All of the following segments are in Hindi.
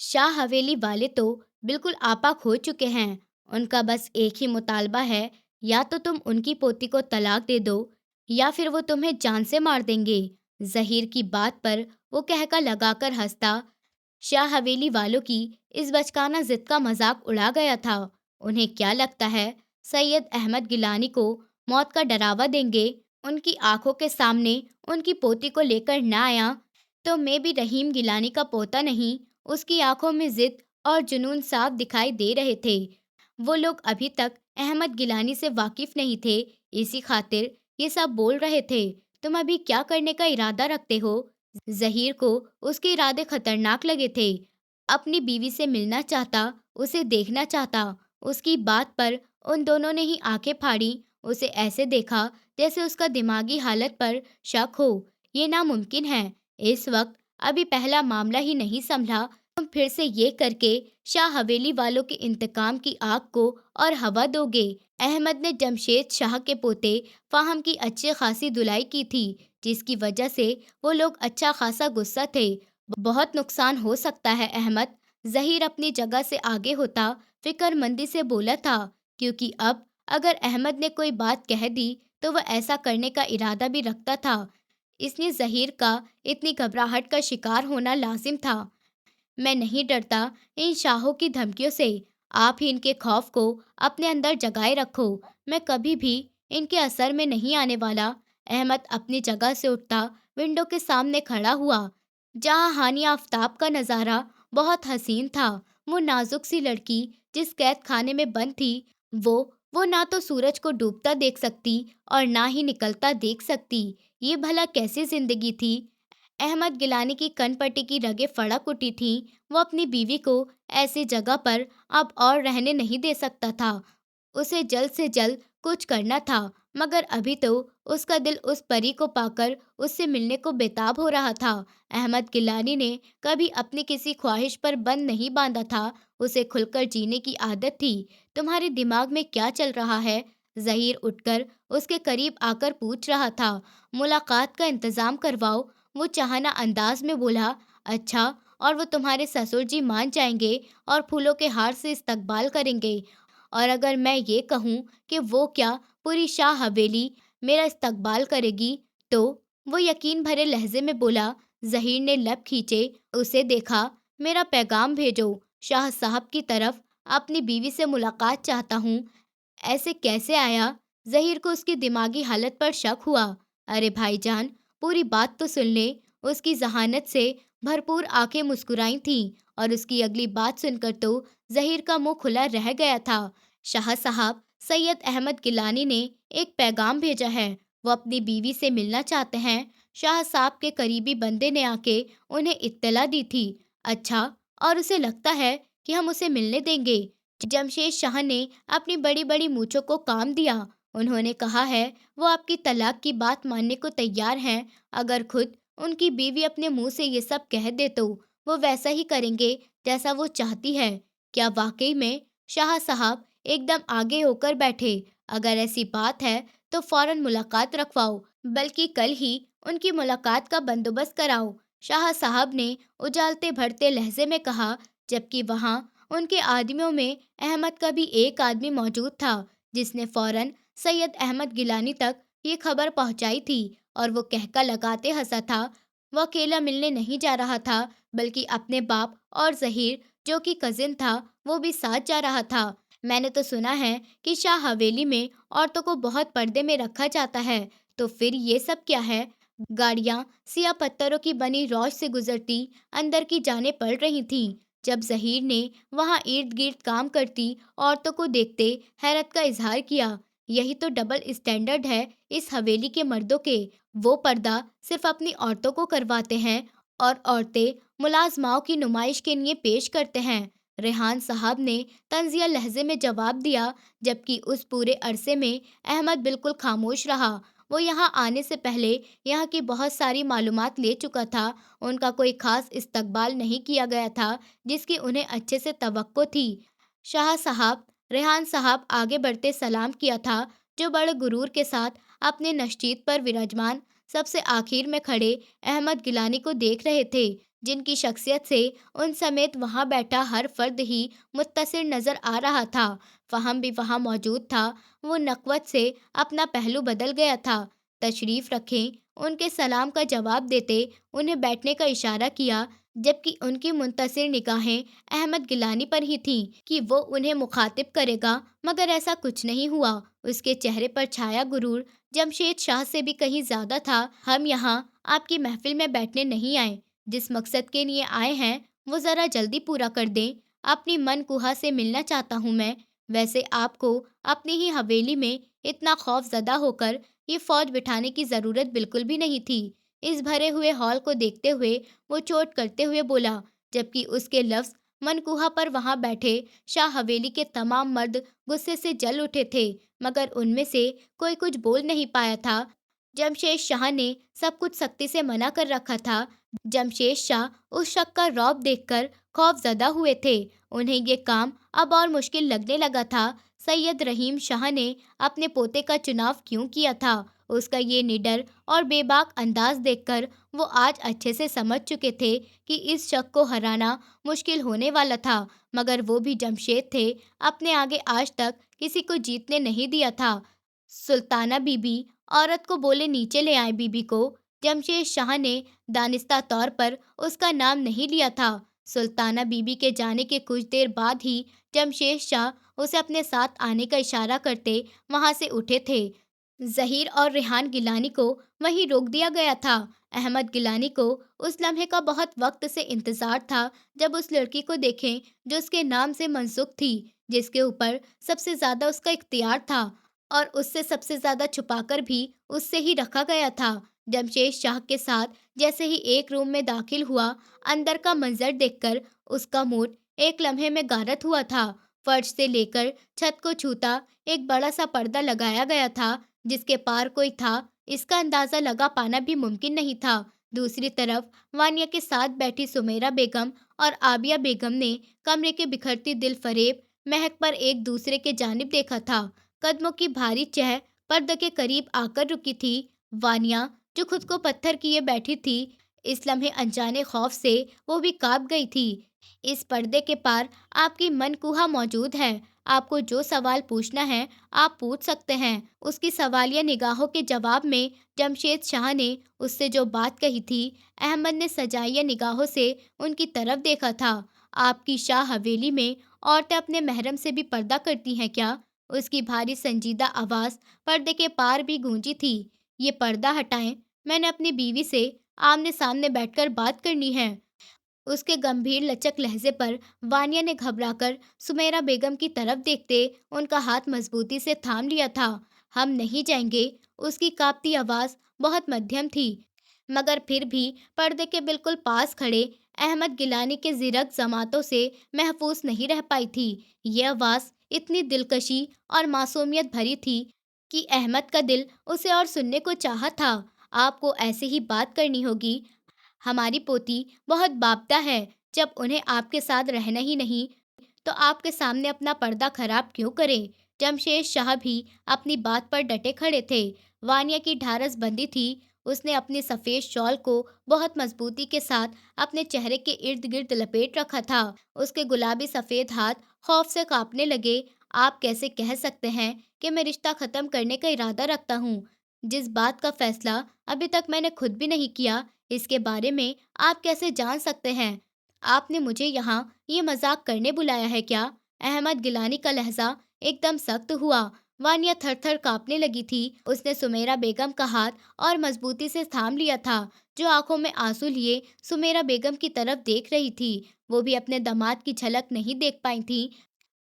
शाह हवेली वाले तो बिल्कुल आपा खो चुके हैं। उनका बस एक ही मुतालबा है, या तो तुम उनकी पोती को तलाक दे दो या फिर वो तुम्हें जान से मार देंगे। ज़हीर की बात पर वो कहका लगाकर हंसता। शाह हवेली वालों की इस बचकाना जिद का मजाक उड़ा गया था। उन्हें क्या लगता है, सैयद अहमद गिलानी को मौत का डरावा देंगे? उनकी आंखों के सामने उनकी पोती को लेकर ना आया तो मैं भी रहीम गिलानी का पोता नहीं। उसकी आंखों में जिद और जुनून साफ दिखाई दे रहे थे। वो लोग अभी तक अहमद गिलानी से वाकिफ नहीं थे, इसी खातिर ये सब बोल रहे थे। तुम अभी क्या करने का इरादा रखते हो? ज़हीर को उसके इरादे खतरनाक लगे थे। अपनी बीवी से मिलना चाहता, उसे देखना चाहता। उसकी बात पर उन दोनों ने ही आंखें फाड़ी। उसे ऐसे देखा जैसे उसका दिमागी हालत पर शक हो। ये नामुमकिन है। इस वक्त अभी पहला मामला ही नहीं संभला, तुम फिर से ये करके शाह हवेली वालों के इंतकाम की आग को और हवा दोगे। अहमद ने जमशेद शाह के पोते फाहम की अच्छी खासी धुलाई की थी, जिसकी वजह से वो लोग अच्छा खासा गुस्सा थे। बहुत नुकसान हो सकता है अहमद। जहीर अपनी जगह से आगे होता फिक्रमंदी से बोला था, क्योंकि अब अगर अहमद ने कोई बात कह दी तो वह ऐसा करने का इरादा भी रखता था। इसलिए जहीर का इतनी घबराहट का शिकार होना लाजिम था। मैं नहीं डरता इन शाहों की धमकियों से। आप ही इनके खौफ को अपने अंदर जगाए रखो। मैं कभी भी इनके असर में नहीं आने वाला। अहमद अपनी जगह से उठता विंडो के सामने खड़ा हुआ, जहां हानिया आफ्ताब का नज़ारा बहुत हसीन था। वो नाजुक सी लड़की जिस कैद खाने में बंद थी, वो ना तो सूरज को डूबता देख सकती और ना ही निकलता देख सकती। ये भला कैसी जिंदगी थी? अहमद गिलानी की कनपट्टी की रगें फड़क उठी थीं। वो अपनी बीवी को ऐसी जगह पर अब और रहने नहीं दे सकता था। उसे जल्द से जल्द कुछ करना था, मगर अभी तो उसका दिल उस परी को पाकर उससे मिलने को बेताब हो रहा था। अहमद गिलानी ने कभी अपनी किसी ख्वाहिश पर बंद नहीं बांधा था। उसे खुलकर जीने की आदत थी। तुम्हारे दिमाग में क्या चल रहा है? जहीर उठकर उसके करीब आकर पूछ रहा था। मुलाकात का इंतजाम करवाओ, वो चाहना अंदाज में बोला। अच्छा, और वो तुम्हारे ससुर जी मान जाएंगे और फूलों के हार से इस्तकबाल करेंगे। और अगर मैं ये कहूँ कि वो क्या, पूरी शाह हवेली मेरा इस्तकबाल करेगी, तो वो यकीन भरे लहजे में बोला। ज़हीर ने लब खींचे उसे देखा। मेरा पैगाम भेजो शाह साहब की तरफ, अपनी बीवी से मुलाकात चाहता हूँ। ऐसे कैसे आया? ज़हीर को उसकी दिमागी हालत पर शक हुआ। अरे भाईजान, पूरी बात तो सुन ले। उसकी जहानत से भरपूर आंखें मुस्कुराई थीं और उसकी अगली बात सुनकर तो ज़हीर का मुंह खुला रह गया था। शाह साहब, सैयद अहमद गिलानी ने एक पैगाम भेजा है। वो अपनी बीवी से मिलना चाहते हैं। शाह साहब के करीबी बंदे ने आके उन्हें इत्तला दी थी। अच्छा, और उसे लगता है कि हम उसे मिलने देंगे? जमशेद शाह ने अपनी बड़ी बड़ी मूंछों को काम दिया। उन्होंने कहा है वो आपकी तलाक की बात मानने को तैयार हैं। अगर खुद उनकी बीवी अपने मुंह से ये सब कह दे तो वो वैसा ही करेंगे जैसा वो चाहती है। क्या वाकई में? शाह साहब एकदम आगे होकर बैठे। अगर ऐसी बात है तो फौरन मुलाकात रखवाओ, बल्कि कल ही उनकी मुलाकात का बंदोबस्त कराओ। शाह साहब ने उजालते भरते लहजे में कहा, जबकि वहां उनके आदमियों में अहमद का भी एक आदमी मौजूद था, जिसने फौरन सैयद अहमद गिलानी तक ये खबर पहुंचाई थी। और वो कहका लगाते हंसा था। वो अकेला मिलने नहीं जा रहा था, बल्कि अपने बाप और जहीर, जो कि कजिन था, वो भी साथ जा रहा था। मैंने तो सुना है कि शाह हवेली में औरतों को बहुत पर्दे में रखा जाता है, तो फिर ये सब क्या है? गाड़ियां सिया पत्थरों की बनी रौश से गुजरती अंदर की जाने पड़ रही थीं। जब जहीर ने वहां इर्द गिर्द काम करती औरतों को देखते हैरत का इजहार किया। यही तो डबल स्टैंडर्ड है इस हवेली के मर्दों के। वो पर्दा सिर्फ अपनी औरतों को करवाते हैं और औरतें मुलाजमाओं की नुमाइश के लिए पेश करते हैं। रेहान साहब ने तंजिया लहजे में जवाब दिया, जबकि उस पूरे अरसे में अहमद बिल्कुल खामोश रहा। वो यहाँ आने से पहले यहाँ की बहुत सारी मालूमात ले चुका था। उनका कोई खास इस्तकबाल नहीं किया गया था, जिसकी उन्हें अच्छे से तवक्को थी। शाह साहब, रेहान साहब आगे बढ़ते सलाम किया था, जो बड़े गुरूर के साथ अपने नश्तीत पर विराजमान सबसे आखिर में खड़े अहमद गिलानी को देख रहे थे। जिनकी शख्सियत से उन समेत वहां बैठा हर फर्द ही मुत्तसिर नजर आ रहा था। फहम भी वहां मौजूद था। वो नकवत से अपना पहलू बदल गया था। तशरीफ रखें, उनके सलाम का जवाब देते उन्हें बैठने का इशारा किया, जबकि उनकी मुंतसिर निगाहें अहमद गिलानी पर ही थीं कि वो उन्हें मुखातिब करेगा, मगर ऐसा कुछ नहीं हुआ। उसके चेहरे पर छाया गुरूर जमशेद शाह से भी कहीं ज्यादा था। हम यहाँ आपकी महफिल में बैठने नहीं आए। जिस मकसद के लिए आए हैं वो जरा जल्दी पूरा कर दें। अपनी मन कुहा से मिलना चाहता हूँ मैं। वैसे आपको अपनी ही हवेली में इतना खौफजदा होकर ये फौज बिठाने की जरूरत बिल्कुल भी नहीं थी। इस भरे हुए हॉल को देखते हुए वो चोट करते हुए बोला, जबकि उसके लफ्ज मनकूहा पर वहां बैठे शाह हवेली के तमाम मर्द गुस्से से जल उठे थे, मगर उनमें से कोई कुछ बोल नहीं पाया था। जमशेद शाह ने सब कुछ सख्ती से मना कर रखा था। जमशेद शाह उस शख्स का रौब देखकर खौफजदा हुए थे। उन्हें ये काम अब और मुश्किल लगने लगा था। सैयद रहीम शाह ने अपने पोते का चुनाव क्यों किया था? उसका ये निडर और बेबाक अंदाज देखकर वो आज अच्छे से समझ चुके थे कि इस शख्स को हराना मुश्किल होने वाला था, मगर वो भी जमशेद थे। अपने आगे आज तक किसी को जीतने नहीं दिया था। सुल्ताना बीबी औरत को बोले नीचे ले आए बीबी को। जमशेद शाह ने दानिस्ता तौर पर उसका नाम नहीं लिया था। सुल्ताना बीबी के जाने के कुछ देर बाद ही जमशेद शाह उसे अपने साथ आने का इशारा करते वहां से उठे थे। ज़हीर और रेहान गिलानी को वहीं रोक दिया गया था। अहमद गिलानी को उस लम्हे का बहुत वक्त से इंतजार था जब उस लड़की को देखें जो उसके नाम से मनसूख थी, जिसके ऊपर सबसे ज्यादा उसका इख्तियार था और उससे सबसे ज्यादा छुपाकर भी उससे ही रखा गया था। जमशेद शाह के साथ जैसे ही एक रूम में दाखिल हुआ, अंदर का मंजर देखकर उसका मूड एक लम्हे में गारत हुआ था। फर्श से लेकर छत को छूता एक बड़ा सा पर्दा लगाया गया था, जिसके पार कोई था इसका अंदाजा लगा पाना भी मुमकिन नहीं था। दूसरी तरफ वानिया के साथ बैठी सुमेरा बेगम और आबिया बेगम ने कमरे के बिखरती दिल फरेब महक पर एक दूसरे के जानिब देखा था। कदमों की भारी चह पर्दे के करीब आकर रुकी थी। वानिया, जो खुद को पत्थर किए बैठी थी, इस लम्हे अनजाने खौफ से वो भी कांप गई थी। इस पर्दे के पार आपकी मनकुहा मौजूद है। आपको जो सवाल पूछना है आप पूछ सकते हैं। उसकी सवालिया निगाहों के जवाब में जमशेद शाह ने उससे जो बात कही थी, अहमद ने सजाइया निगाहों से उनकी तरफ देखा था। आपकी शाह हवेली में औरतें अपने महरम से भी पर्दा करती हैं क्या? उसकी भारी संजीदा आवाज़ पर्दे के पार भी गूंजी थी। ये पर्दा हटाएं, मैंने अपनी बीवी से आमने सामने बैठकर बात करनी है। उसके गंभीर लचक लहजे पर वानिया ने घबराकर सुमेरा बेगम की तरफ देखते उनका हाथ मजबूती से थाम लिया था। हम नहीं जाएंगे। उसकी कांपती आवाज बहुत मध्यम थी, मगर फिर भी पर्दे के बिल्कुल पास खड़े अहमद गिलानी के जिरक जमातों से महफूज नहीं रह पाई थी। ये आवाज इतनी दिलकशी और मासूमियत भरी थी कि अहमद का दिल उसे और सुनने को चाहा था। आपको ऐसे ही बात करनी होगी। हमारी पोती बहुत बाबता है। जब उन्हें आपके साथ रहना ही नहीं, तो आपके सामने अपना पर्दा खराब क्यों करे? जमशेद शाह भी अपनी बात पर डटे खड़े थे। वानिया की ढारस बंदी थी। उसने अपनी सफ़ेद शॉल को बहुत मजबूती के साथ अपने चेहरे के इर्द गिर्द लपेट रखा था। उसके गुलाबी सफ़ेद हाथ खौफ से कांपने लगे। आप कैसे कह सकते हैं कि मैं रिश्ता ख़त्म करने का इरादा रखता हूँ? जिस बात का फैसला अभी तक मैंने खुद भी नहीं किया, इसके बारे में आप कैसे जान सकते हैं? आपने मुझे यहाँ ये मजाक करने बुलाया है क्या? अहमद गिलानी का लहजा एकदम सख्त हुआ। वानिया थर थर कांपने लगी थी। उसने सुमेरा बेगम का हाथ और मजबूती से थाम लिया था, जो आंखों में आंसू लिए सुमेरा बेगम की तरफ देख रही थी। वो भी अपने दामाद की झलक नहीं देख पाई थी,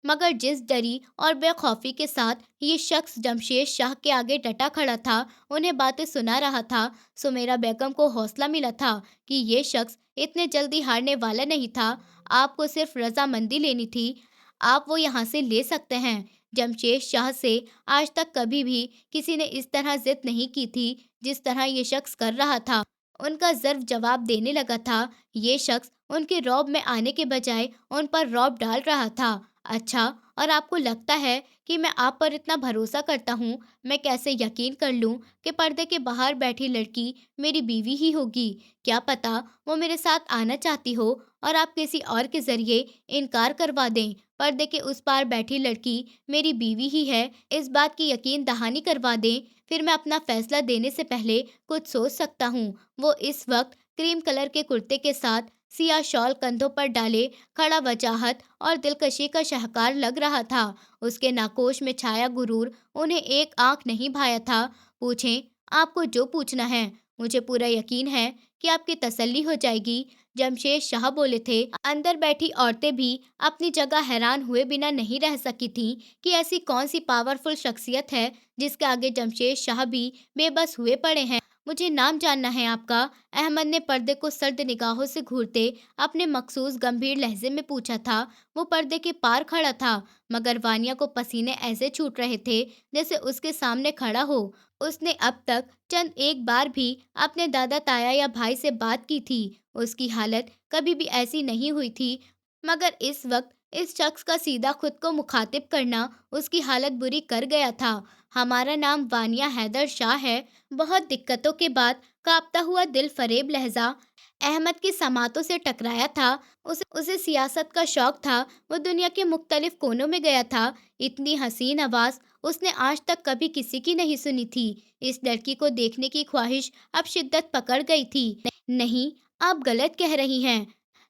मगर जिस डरी और बेखौफी के साथ ये शख्स जमशेद शाह के आगे डटा खड़ा था, उन्हें बातें सुना रहा था, सुमेरा बेगम को हौसला मिला था कि ये शख्स इतने जल्दी हारने वाला नहीं था। आपको सिर्फ रजामंदी लेनी थी। आप वो यहाँ से ले सकते हैं। जमशेद शाह से आज तक कभी भी किसी ने इस तरह जिद नहीं की थी जिस तरह ये शख्स कर रहा था। उनका ज़र्फ जवाब देने लगा था। ये शख्स उनके रौब में आने के बजाय उन पर रौब डाल रहा था। अच्छा, और आपको लगता है कि मैं आप पर इतना भरोसा करता हूँ, मैं कैसे यकीन कर लूँ कि पर्दे के बाहर बैठी लड़की मेरी बीवी ही होगी? क्या पता वो मेरे साथ आना चाहती हो और आप किसी और के ज़रिए इनकार करवा दें। पर्दे के उस पार बैठी लड़की मेरी बीवी ही है, इस बात की यकीन दहानी करवा दें, फिर मैं अपना फैसला देने से पहले कुछ सोच सकता हूँ। वो इस वक्त क्रीम कलर के कुर्ते के साथ सिया शॉल कंधों पर डाले खड़ा वजाहत और दिलकशी का शाहकार लग रहा था। उसके नाकोश में छाया गुरूर उन्हें एक आंख नहीं भाया था। पूछें, आपको जो पूछना है, मुझे पूरा यकीन है कि आपकी तसल्ली हो जाएगी। जमशेद शाह बोले थे। अंदर बैठी औरतें भी अपनी जगह हैरान हुए बिना नहीं रह सकी थीं कि ऐसी कौन सी पावरफुल शख्सियत है जिसके आगे जमशेद शाह भी बेबस हुए पड़े हैं। मुझे नाम जानना है आपका। अहमद ने पर्दे को सर्द निगाहों से घूरते अपने मखसूस गंभीर लहजे में पूछा था। वो पर्दे के पार खड़ा था, मगर वानिया को पसीने ऐसे छूट रहे थे जैसे उसके सामने खड़ा हो। उसने अब तक चंद एक बार भी अपने दादा ताया या भाई से बात की थी। उसकी हालत कभी भी ऐसी नहीं हुई थी, मगर इस वक्त इस शख्स का सीधा खुद को मुखातिब करना उसकी हालत बुरी कर गया था। हमारा नाम वानिया हैदर शाह है। बहुत दिक्कतों के बाद कांपता हुआ दिल फरेब लहजा अहमद की समातों से टकराया था। उसे उसे सियासत का शौक था। वो दुनिया के मुख्तलिफ कोनों में गया था। इतनी हसीन आवाज़ उसने आज तक कभी किसी की नहीं सुनी थी। इस लड़की को देखने की ख्वाहिश अब शिद्दत पकड़ गई थी। नहीं, आप गलत कह रही हैं।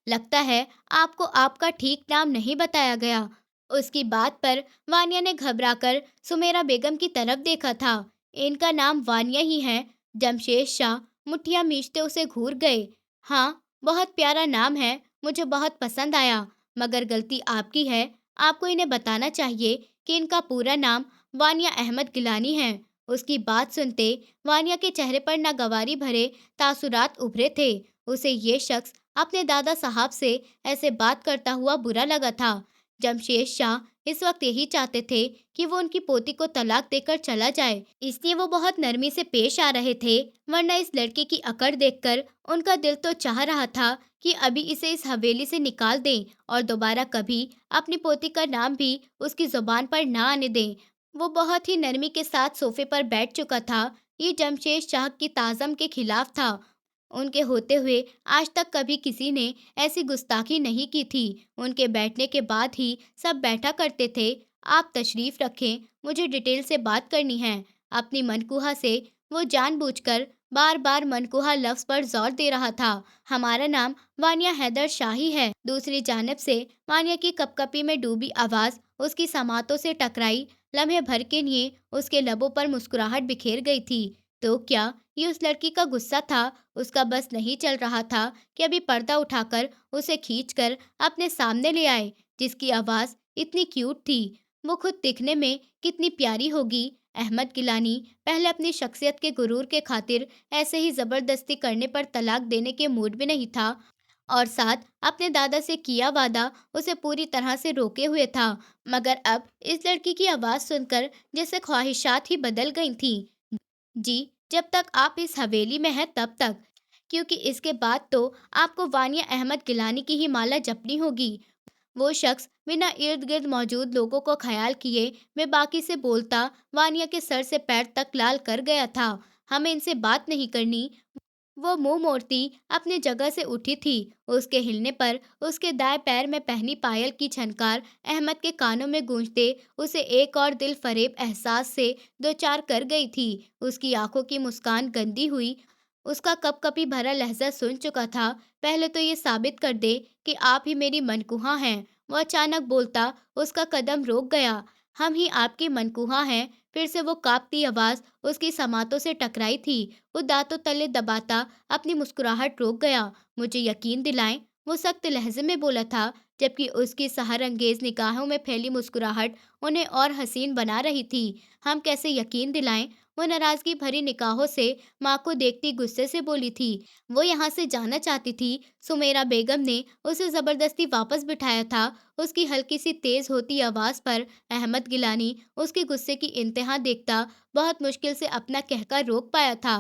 लगता है आपको आपका ठीक नाम नहीं बताया गया। उसकी बात पर वानिया ने घबराकर सुमेरा बेगम की तरफ देखा था। इनका नाम वानिया ही है। जमशेद शाह मुठ्ठियां मींचते उसे घूर गए। हाँ, बहुत प्यारा नाम है, मुझे बहुत पसंद आया, मगर गलती आपकी है। आपको इन्हें बताना चाहिए कि इनका पूरा नाम वानिया अहमद गिलानी है। उसकी बात सुनते वानिया के चेहरे पर नागवारी भरे तासुरात उभरे थे। उसे ये शख्स अपने दादा साहब से ऐसे बात करता हुआ बुरा लगा था। जमशेद शाह इस वक्त यही चाहते थे कि वो उनकी पोती को तलाक देकर चला जाए, इसलिए वो बहुत नरमी से पेश आ रहे थे। वरना इस लड़के की अकड़ देखकर उनका दिल तो चाह रहा था कि अभी इसे इस हवेली से निकाल दें और दोबारा कभी अपनी पोती का नाम भी उसकी जुबान पर ना आने दें। वो बहुत ही नरमी के साथ सोफे पर बैठ चुका था। ये जमशेद शाह की ताज़म के खिलाफ था। उनके होते हुए आज तक कभी किसी ने ऐसी गुस्ताखी नहीं की थी। उनके बैठने के बाद ही सब बैठा करते थे। आप तशरीफ रखें, मुझे डिटेल से बात करनी है। अपनी मनकुहा से वो जानबूझकर बार बार मनकुहा लफ्ज पर जोर दे रहा था। हमारा नाम वानिया हैदर शाही है। दूसरी जानब से वानिया की कपकपी में डूबी आवाज उसकी समातों से टकराई। लम्हे भर के लिए उसके लबों पर मुस्कुराहट बिखेर गई थी। तो क्या ये उस लड़की का गुस्सा था? उसका बस नहीं चल रहा था कि अभी पर्दा उठाकर उसे खींचकर अपने सामने ले आए, जिसकी आवाज़ इतनी क्यूट थी। वो खुद दिखने में कितनी प्यारी होगी। अहमद गिलानी पहले अपनी शख्सियत के गुरूर के खातिर ऐसे ही ज़बरदस्ती करने पर तलाक देने के मूड में नहीं था, और साथ अपने दादा से किया वादा उसे पूरी तरह से रोके हुए था। मगर अब इस लड़की की आवाज़ सुनकर जैसे ख्वाहिशात ही बदल गई थीं। जी, जब तक आप इस हवेली में हैं तब तक, क्योंकि इसके बाद तो आपको वानिया अहमद गिलानी की ही माला जपनी होगी। वो शख्स बिना इर्द-गिर्द मौजूद लोगों को ख्याल किए बेबाकी से बोलता वानिया के सर से पैर तक लाल कर गया था। हमें इनसे बात नहीं करनी। वो मुंह मोड़ती अपनी जगह से उठी थी। उसके हिलने पर उसके दाएं पैर में पहनी पायल की झनकार अहमद के कानों में गूंजते उसे एक और दिल फरेब एहसास से दो चार कर गई थी। उसकी आंखों की मुस्कान गंदी हुई। उसका कपकपी भरा लहजा सुन चुका था। पहले तो ये साबित कर दे कि आप ही मेरी मनकुहा हैं। वो अचानक बोलता उसका कदम रोक गया। हम ही आपकी मनकुहा हैं। फिर से वो कांपती आवाज उसकी समातों से टकराई थी। वो दांतों तले दबाता अपनी मुस्कुराहट रोक गया। मुझे यकीन दिलाएं, वो सख्त लहजे में बोला था, जबकि उसकी सहरंगेज निगाहों में फैली मुस्कुराहट उन्हें और हसीन बना रही थी। हम कैसे यकीन दिलाएं? वो नाराजगी भरी निगाहों से माँ को देखती गुस्से से बोली थी। वो यहाँ से जाना चाहती थी। सुमेरा बेगम ने उसे जबरदस्ती वापस बिठाया था। उसकी हल्की सी तेज होती आवाज पर अहमद गिलानी उसके गुस्से की इंतहा देखता बहुत मुश्किल से अपना कहकर रोक पाया था।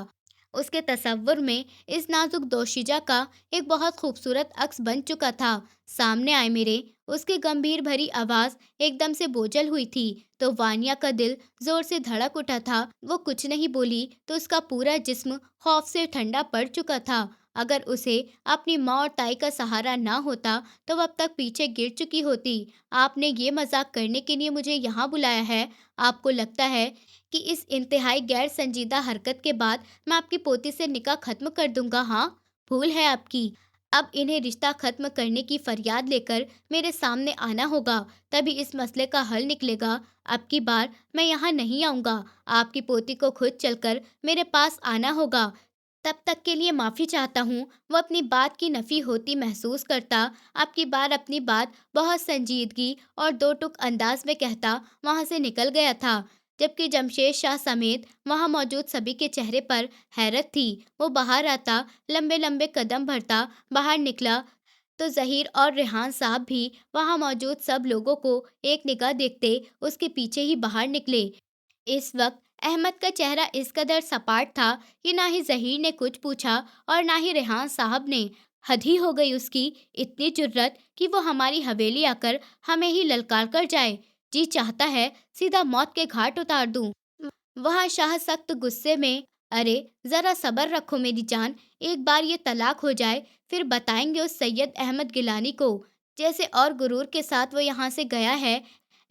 उसके तसव्वुर में इस नाजुक दोशीजा का एक बहुत खूबसूरत अक्स बन चुका था। सामने आए मेरे, उसकी गंभीर भरी आवाज एकदम से बोझल हुई थी, तो वानिया का दिल जोर से धड़क उठा था। वो कुछ नहीं बोली तो उसका पूरा जिस्म खौफ से ठंडा पड़ चुका था। अगर उसे अपनी माँ और ताई का सहारा ना होता तो वो अब तक पीछे गिर चुकी होती। आपने ये मजाक करने के लिए मुझे यहाँ बुलाया है? आपको लगता है कि इस इंतहाई गैर संजीदा हरकत के बाद मैं आपकी पोती से निकाह खत्म कर दूंगा? हाँ, भूल है आपकी। अब इन्हें रिश्ता खत्म करने की फरियाद लेकर मेरे सामने आना होगा, तभी इस मसले का हल निकलेगा। अब की बार मैं यहाँ नहीं आऊँगा। आपकी पोती को खुद चलकर मेरे पास आना होगा। तब तक के लिए माफ़ी चाहता हूँ। वो अपनी बात की नफ़ी होती महसूस करता। अब की बार अपनी बात बहुत संजीदगी और दो टूक अंदाज में कहता वहाँ से निकल गया था। जबकि जमशेद शाह समेत वहाँ मौजूद सभी के चेहरे पर हैरत थी। वो बाहर आता, लंबे लंबे कदम भरता बाहर निकला, तो ज़हीर और रेहान साहब भी वहाँ मौजूद सब लोगों को एक निगाह देखते उसके पीछे ही बाहर निकले। इस वक्त अहमद का चेहरा इस कदर सपाट था कि ना ही ज़हीर ने कुछ पूछा और ना ही रेहान साहब ने। हद ही हो गई उसकी, इतनी जुर्रत कि वो हमारी हवेली आकर हमें ही ललकार कर जाए। जी चाहता है सीधा मौत के घाट उतार दूं। वहाँ शाह सख्त गुस्से में, अरे जरा सब्र रखो मेरी जान, एक बार ये तलाक हो जाए फिर बताएंगे उस सैयद अहमद गिलानी को। जैसे और गुरूर के साथ वो यहाँ से गया है,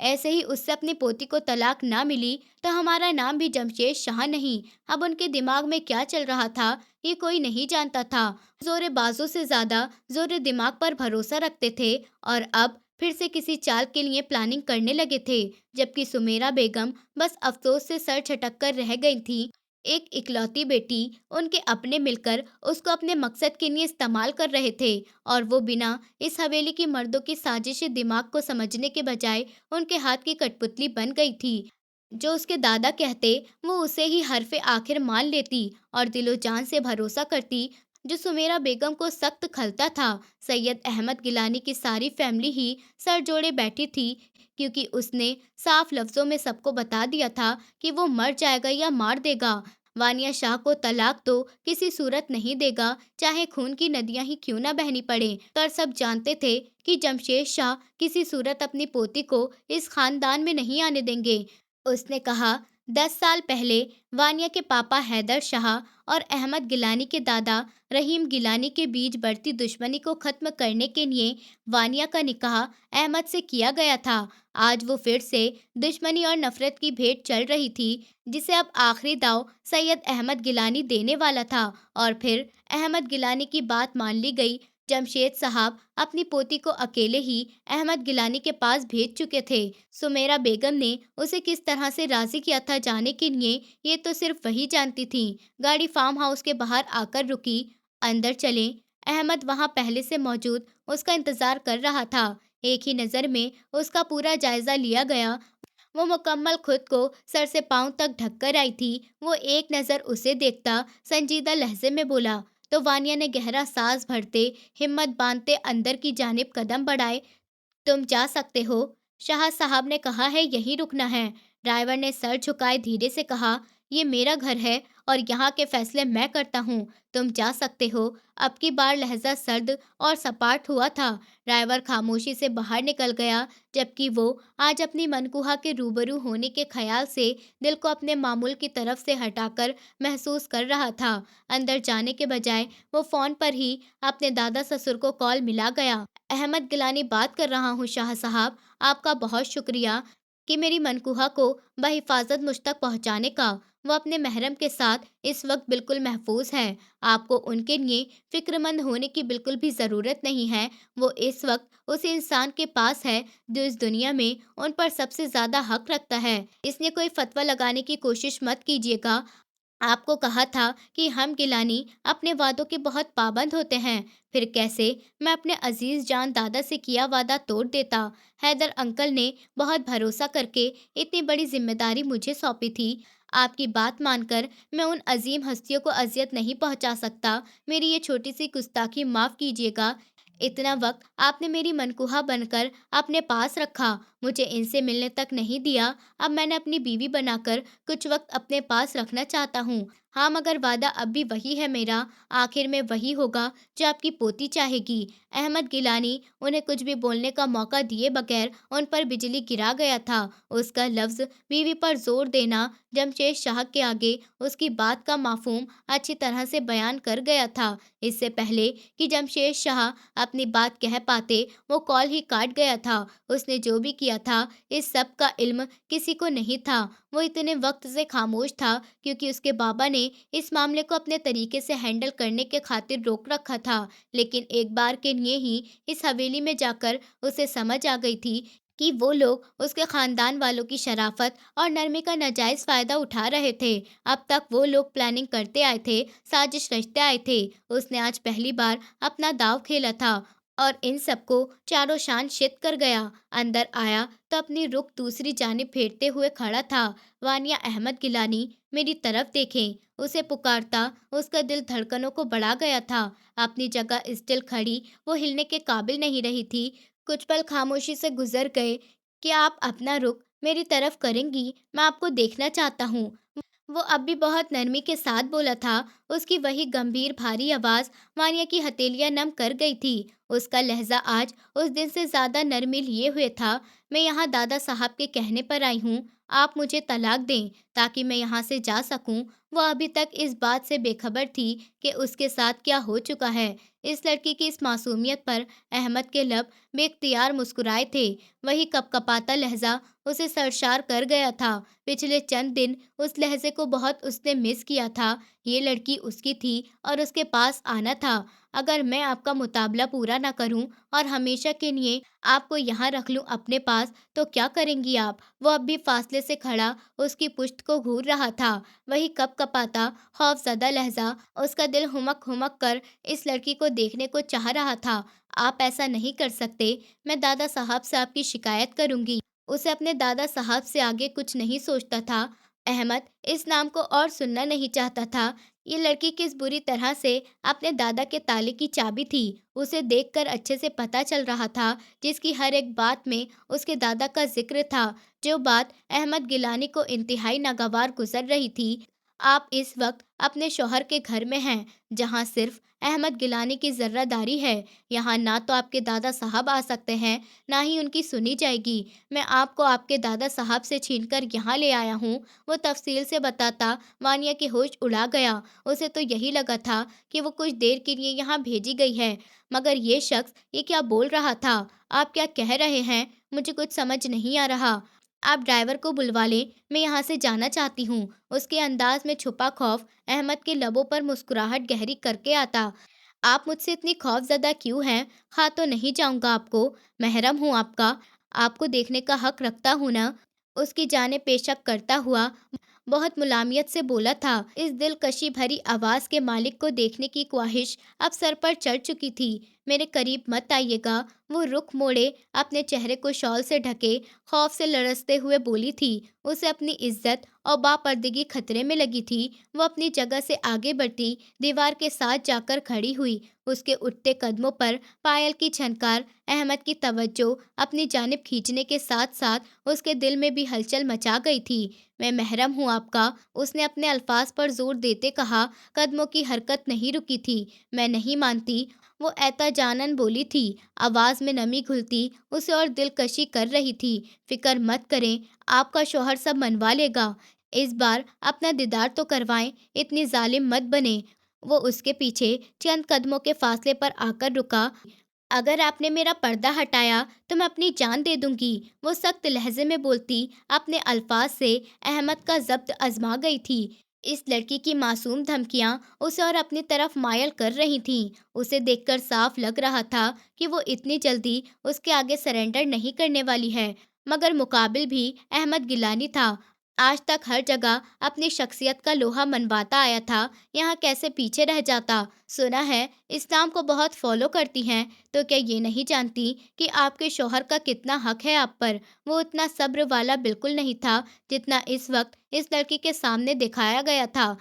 ऐसे ही उससे अपनी पोती को तलाक ना मिली तो हमारा नाम भी जमशेद शाह नहीं। अब उनके दिमाग में क्या चल रहा था ये कोई नहीं जानता था। जोरे बाजू से ज्यादा जोरे दिमाग पर भरोसा रखते थे और अब फिर से किसी चाल के लिए प्लानिंग करने लगे थे। जबकि सुमेरा बेगम बस अफसोस से सर झटक कर रह गई थी। एक इकलौती बेटी, उनके अपने मिलकर उसको अपने मकसद के लिए इस्तेमाल कर रहे थे और वो बिना इस हवेली की मर्दों की साजिशी दिमाग को समझने के बजाय उनके हाथ की कठपुतली बन गई थी। जो उसके दादा कहते वो उसे ही हरफे आखिर मान लेती और दिलो जान से भरोसा करती। जो सुमेरा बेगम को सख्त खलता था, सैयद अहमद गिलानी की सारी फैमिली ही सर जोड़े बैठी थी, क्योंकि उसने साफ लफ्जों में सबको बता दिया था कि वो मर जाएगा या मार देगा। वानिया शाह को तलाक तो किसी सूरत नहीं देगा, चाहे खून की नदियां ही क्यों ना बहनी पड़े। पर सब जानते थे कि जमशेद शाह किसी सूरत अपनी पोती को इस खानदान में नहीं आने देंगे। उसने कहा, 10 साल पहले वानिया के पापा हैदर शाह और अहमद गिलानी के दादा रहीम गिलानी के बीच बढ़ती दुश्मनी को खत्म करने के लिए वानिया का निकाह अहमद से किया गया था। आज वो फिर से दुश्मनी और नफरत की भेंट चल रही थी, जिसे अब आखिरी दाव सैयद अहमद गिलानी देने वाला था। और फिर अहमद गिलानी की बात मान ली गई। जमशेद साहब अपनी पोती को अकेले ही अहमद गिलानी के पास भेज चुके थे। सुमेरा बेगम ने उसे किस तरह से राजी किया था जाने के लिए, ये तो सिर्फ वही जानती थी। गाड़ी फार्म हाउस के बाहर आकर रुकी। अंदर चलें। अहमद वहां पहले से मौजूद उसका इंतजार कर रहा था। एक ही नज़र में उसका पूरा जायजा लिया गया। वो मुकम्मल खुद को सर से पांव तक ढक कर आई थी। वो एक नज़र उसे देखता संजीदा लहजे में बोला, तो वानिया ने गहरा सांस भरते हिम्मत बांधते अंदर की जानिब कदम बढ़ाए। तुम जा सकते हो। शाह साहब ने कहा है यहीं रुकना है। ड्राइवर ने सर झुकाए धीरे से कहा, ये मेरा घर है और यहाँ के फैसले मैं करता हूँ। तुम जा सकते हो। अब की बार लहजा सर्द और सपाट हुआ था। ड्राइवर खामोशी से बाहर निकल गया, जबकि वो आज अपनी मनकुहा के रूबरू होने के ख्याल से दिल को अपने मामूल की तरफ से हटाकर महसूस कर रहा था। अंदर जाने के बजाय वो फोन पर ही अपने दादा ससुर को कॉल मिला गया। अहमद गिलानी बात कर रहा हूँ शाह साहब। आपका बहुत शुक्रिया कि मेरी मनकुहा को बहिफाजत मुझ तक पहुँचाने का। वो अपने महरम के साथ इस वक्त बिल्कुल महफूज है। आपको उनके लिए फ़िक्रमंद होने की बिल्कुल भी ज़रूरत नहीं है। वो इस वक्त उस इंसान के पास है जो इस दुनिया में उन पर सबसे ज़्यादा हक रखता है। इसने कोई फतवा लगाने की कोशिश मत कीजिएगा। आपको कहा था कि हम गिलानी अपने वादों के बहुत पाबंद होते हैं। फिर कैसे मैं अपने अजीज जान दादा से किया वादा तोड़ देता? हैदर अंकल ने बहुत भरोसा करके इतनी बड़ी जिम्मेदारी मुझे सौंपी थी। आपकी बात मानकर मैं उन अजीम हस्तियों को अजियत नहीं पहुंचा सकता। मेरी ये छोटी सी गुस्ताखी माफ कीजिएगा। इतना वक्त आपने मेरी मनकुहा बनकर अपने पास रखा, मुझे इनसे मिलने तक नहीं दिया। अब मैंने अपनी बीवी बनाकर कुछ वक्त अपने पास रखना चाहता हूँ। हाँ, मगर वादा अब भी वही है मेरा, आखिर में वही होगा जो आपकी पोती चाहेगी। अहमद गिलानी उन्हें कुछ भी बोलने का मौका दिए बगैर उन पर बिजली गिरा गया था। उसका लफ्ज़ बीवी पर ज़ोर देना जमशेद शाह के आगे उसकी बात का मफ़हूम अच्छी तरह से बयान कर गया था। इससे पहले कि जमशेद शाह अपनी बात कह पाते, वो कॉल ही काट गया था। उसने जो भी किया था, इस सब का इल्म किसी को नहीं था। वो इतने वक्त से खामोश था क्योंकि उसके बाबा ने इस मामले को अपने तरीके से हैंडल करने के खातिर रोक रखा था। लेकिन एक बार के लिए ही इस हवेली में जाकर उसे समझ आ गई थी कि वो लोग उसके खानदान वालों की शराफत और नरमी का नाजायज़ फ़ायदा उठा रहे थे। अब तक वो लोग प्लानिंग करते आए थे, साजिश रचते आए थे। उसने आज पहली बार अपना दाँव खेला था और इन सबको चारों शान चित कर गया। अंदर आया तो अपनी रुख दूसरी जानिब फेरते हुए खड़ा था। वानिया अहमद गिलानी मेरी तरफ देखें, उसे पुकारता उसका दिल धड़कनों को बढ़ा गया था। अपनी जगह स्टिल खड़ी वो हिलने के काबिल नहीं रही थी। कुछ पल खामोशी से गुजर गए। क्या आप अपना रुख मेरी तरफ करेंगी? मैं आपको देखना चाहता हूँ। वो अब भी बहुत नरमी के साथ बोला था। उसकी वही गंभीर भारी आवाज़ मानिया की हथेलियां नम कर गई थी। उसका लहजा आज उस दिन से ज़्यादा नरमी लिए हुए था। मैं यहाँ दादा साहब के कहने पर आई हूँ। आप मुझे तलाक दें ताकि मैं यहाँ से जा सकूँ। वो अभी तक इस बात से बेखबर थी कि उसके साथ क्या हो चुका है। इस लड़की की इस मासूमियत पर अहमद के लब बेख्तियार मुस्कुराए थे। वही कपकपाता लहजा उसे सरशार कर गया था। पिछले चंद दिन उस लहजे को बहुत उसने मिस किया था। ये लड़की उसकी थी और उसके पास आना था। अगर मैं आपका मुतालबा पूरा ना करूं और हमेशा के लिए आपको यहाँ रख लूं अपने पास, तो क्या करेंगी आप? वो अब भी फासले से खड़ा उसकी पुश्त को घूर रहा था। वही कपकपाता खौफजदा लहजा, उसका दिल हुमक हुमक कर इस लड़की को देखने को चाह रहा था। आप ऐसा नहीं कर सकते। मैं दादा साहब से आपकी शिकायत करूंगी। उसे अपने दादा साहब से आगे कुछ नहीं सोचता था। अहमद इस नाम को और सुनना नहीं चाहता था। ये लड़की किस बुरी तरह से अपने दादा के ताले की चाबी थी, उसे देखकर अच्छे से पता चल रहा था। जिसकी हर एक बात में उसके दादा का जिक्र था। जो बात अहमद गिलानी को इंतहाई नागवार गुजर रही थी। आप इस वक्त अपने शौहर के घर में हैं, जहां सिर्फ अहमद गिलानी की ज़र्रादारी है। यहाँ ना तो आपके दादा साहब आ सकते हैं, ना ही उनकी सुनी जाएगी। मैं आपको आपके दादा साहब से छीनकर यहाँ ले आया हूँ। वो तफसील से बताता वानिया के होश उड़ा गया। उसे तो यही लगा था कि वो कुछ देर के लिए यहाँ भेजी गई है। मगर ये शख्स ये क्या बोल रहा था? आप क्या कह रहे हैं? मुझे कुछ समझ नहीं आ रहा। आप ड्राइवर को बुलवा लें, मैं यहाँ से जाना चाहती हूँ। उसके अंदाज में छुपा खौफ अहमद के लबों पर मुस्कुराहट गहरी करके आता। आप मुझसे इतनी खौफज़दा क्यों हैं? खा तो नहीं जाऊँगा आपको, महरम हूँ आपका, आपको देखने का हक रखता हूँ ना? उसकी जाने पेशक करता हुआ बहुत मुलायमियत से बोला था। इस दिलकशी भरी आवाज़ के मालिक को देखने की ख्वाहिश अब सर पर चढ़ चुकी थी। मेरे करीब मत आइएगा। वो रुख मोड़े अपने चेहरे को शॉल से ढके खौफ से लरसते हुए बोली थी। उसे अपनी इज्जत और बापर्दगी खतरे में लगी थी। वो अपनी जगह से आगे बढ़ती दीवार के साथ जाकर खड़ी हुई। उसके उठते कदमों पर पायल की झनकार अहमद की तवज्जो अपनी जानिब खींचने के साथ साथ उसके दिल में भी हलचल मचा गई थी। मैं महरम हूँ आपका, उसने अपने अल्फाज पर जोर देते कहा। कदमों की हरकत नहीं रुकी थी। मैं नहीं मानती, वो एहतजानन बोली थी। आवाज़ में नमी घुलती उसे और दिलकशी कर रही थी। फिक्र मत करें, आपका शौहर सब मनवा लेगा। इस बार अपना दीदार तो करवाएं, इतनी जालिम मत बने। वो उसके पीछे चंद कदमों के फासले पर आकर रुका। अगर आपने मेरा पर्दा हटाया तो मैं अपनी जान दे दूंगी, वो सख्त लहजे में बोलती अपने अल्फाज से अहमद का जब्त आजमा गई थी। इस लड़की की मासूम धमकियां उसे और अपनी तरफ मायल कर रही थीं। उसे देखकर साफ लग रहा था कि वो इतनी जल्दी उसके आगे सरेंडर नहीं करने वाली है। मगर मुकाबिल भी अहमद गिलानी था। आज तक हर जगह अपनी शख्सियत का लोहा मनवाता आया था, यहाँ कैसे पीछे रह जाता। सुना है इस्लाम को बहुत फॉलो करती हैं, तो क्या ये नहीं जानती कि आपके शौहर का कितना हक है आप पर? वो उतना सब्र वाला बिल्कुल नहीं था जितना इस वक्त इस लड़की के सामने दिखाया गया था।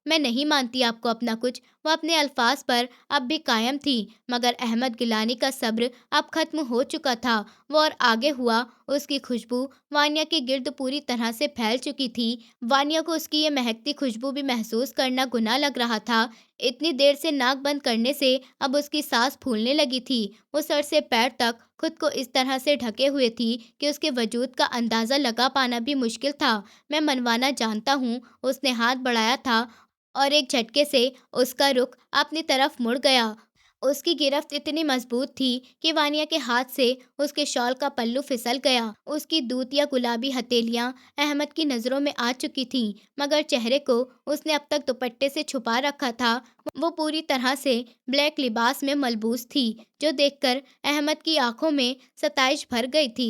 मैं नहीं मानती आपको अपना कुछ। वो अपने अल्फाज पर अब भी कायम थी, मगर अहमद गिलानी का सब्र अब खत्म हो चुका था। वो और आगे हुआ, उसकी खुशबू वानिया के गिर्द पूरी तरह से फैल चुकी थी। वानिया को उसकी ये महकती खुशबू भी महसूस करना गुनाह लग रहा था। इतनी देर से नाक बंद करने से अब उसकी सांस फूलने लगी थी। वो सर से पैर तक खुद को इस तरह से ढके हुए थी कि उसके वजूद का अंदाज़ा लगा पाना भी मुश्किल था। मैं मनवाना जानता हूँ, उसने हाथ बढ़ाया था और एक झटके से उसका रुख अपनी तरफ मुड़ गया। उसकी गिरफ्त इतनी मजबूत थी कि वानिया के हाथ से उसके शॉल का पल्लू फिसल गया। उसकी दूध या गुलाबी हथेलियां अहमद की नज़रों में आ चुकी थीं, मगर चेहरे को उसने अब तक दुपट्टे से छुपा रखा था। वो पूरी तरह से ब्लैक लिबास में मलबूस थी, जो देखकर अहमद की आंखों में सताइश भर गई थी।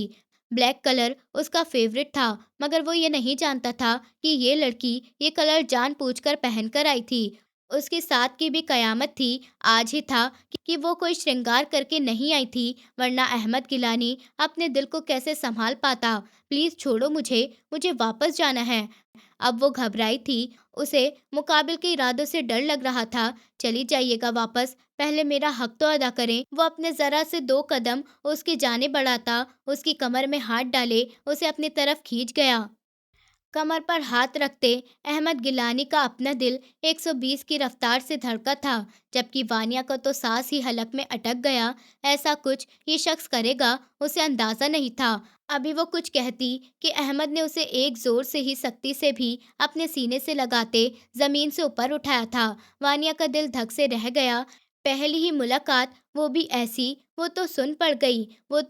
ब्लैक कलर उसका फेवरेट था, मगर वो ये नहीं जानता था कि ये लड़की ये कलर जानबूझकर पहनकर आई थी। उसके साथ की भी कयामत थी। आज ही था कि वो कोई श्रृंगार करके नहीं आई थी, वरना अहमद गिलानी अपने दिल को कैसे संभाल पाता। प्लीज़ छोड़ो मुझे, मुझे वापस जाना है। अब वो घबराई थी, उसे मुकाबिल के इरादों से डर लग रहा था। चली जाइएगा वापस, पहले मेरा हक तो अदा करें। वो अपने ज़रा से 2 कदम उसकी जाने बढ़ाता, उसकी कमर में हाथ डाले उसे अपनी तरफ खींच गया। कमर पर हाथ रखते अहमद गिलानी का अपना दिल 120 की रफ्तार से धड़का था, जबकि वानिया का तो सांस ही हलक में अटक गया। ऐसा कुछ ये शख्स करेगा, उसे अंदाजा नहीं था। अभी वो कुछ कहती कि अहमद ने उसे एक जोर से ही सख्ती से भी अपने सीने से लगाते जमीन से ऊपर उठाया था। वानिया का दिल धक से रह गया। पहली ही मुलाकात, वो भी ऐसी। वो तो सुन पड़ गई। वो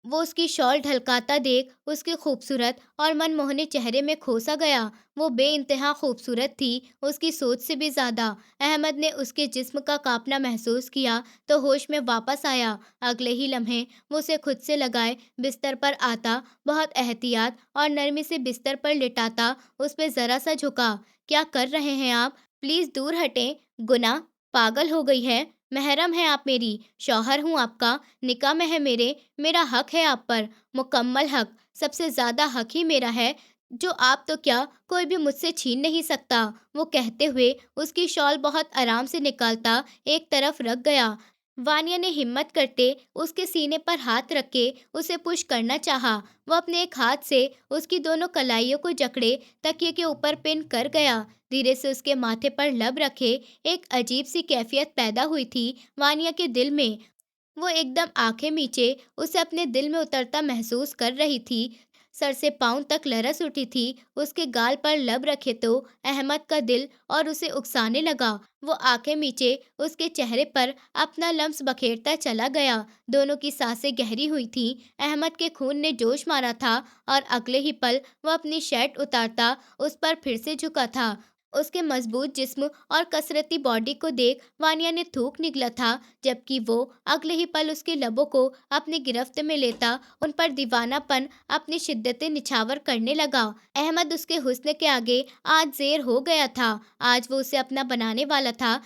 उसकी शॉल ढलकाता देख उसके खूबसूरत और मनमोहने चेहरे में खोसा गया। वो बेइंतहा खूबसूरत थी, उसकी सोच से भी ज़्यादा। अहमद ने उसके जिस्म का कांपना महसूस किया तो होश में वापस आया। अगले ही लम्हे वो उसे खुद से लगाए बिस्तर पर आता, बहुत एहतियात और नरमी से बिस्तर पर लिटाता, उस पर ज़रा सा झुका। क्या कर रहे हैं आप? प्लीज़ दूर हटें। गुनाह, पागल हो गई है। महरम हैं आप मेरी, शौहर हूँ आपका, निकाह में है मेरे। मेरा हक है आप पर, मुकम्मल हक, सबसे ज़्यादा हक ही मेरा है, जो आप तो क्या कोई भी मुझसे छीन नहीं सकता। वो कहते हुए उसकी शॉल बहुत आराम से निकालता एक तरफ रख गया। वानिया ने हिम्मत करते उसके सीने पर हाथ रख के उसे पुश करना चाहा। वो अपने एक हाथ से उसकी दोनों कलाइयों को जकड़े तकिए के ऊपर पिन कर गया। धीरे से उसके माथे पर लब रखे एक अजीब सी कैफियत पैदा हुई थी वानिया के दिल में। वो एकदम आंखें मीचे उसे अपने दिल में उतरता महसूस कर रही थी। सर से पाँव तक लरस उठी थी। उसके गाल पर लब रखे तो अहमद का दिल और उसे उकसाने लगा। वो आंखें मीचे उसके चेहरे पर अपना लम्स बखेरता चला गया। दोनों की सांसें गहरी हुई थीं। अहमद के खून ने जोश मारा था और अगले ही पल वो अपनी शर्ट उतारता उस पर फिर से झुका था। उसके मजबूत जिस्म और कसरती बॉडी को देख वानिया ने थूक निकला था, जबकि वो अगले ही पल उसके लबों को अपनी गिरफ्त में लेता उन पर दीवानापन अपनी शिद्दतें निछावर करने लगा। अहमद उसके हुस्न के आगे आज ज़ेर हो गया था। आज वो उसे अपना बनाने वाला था,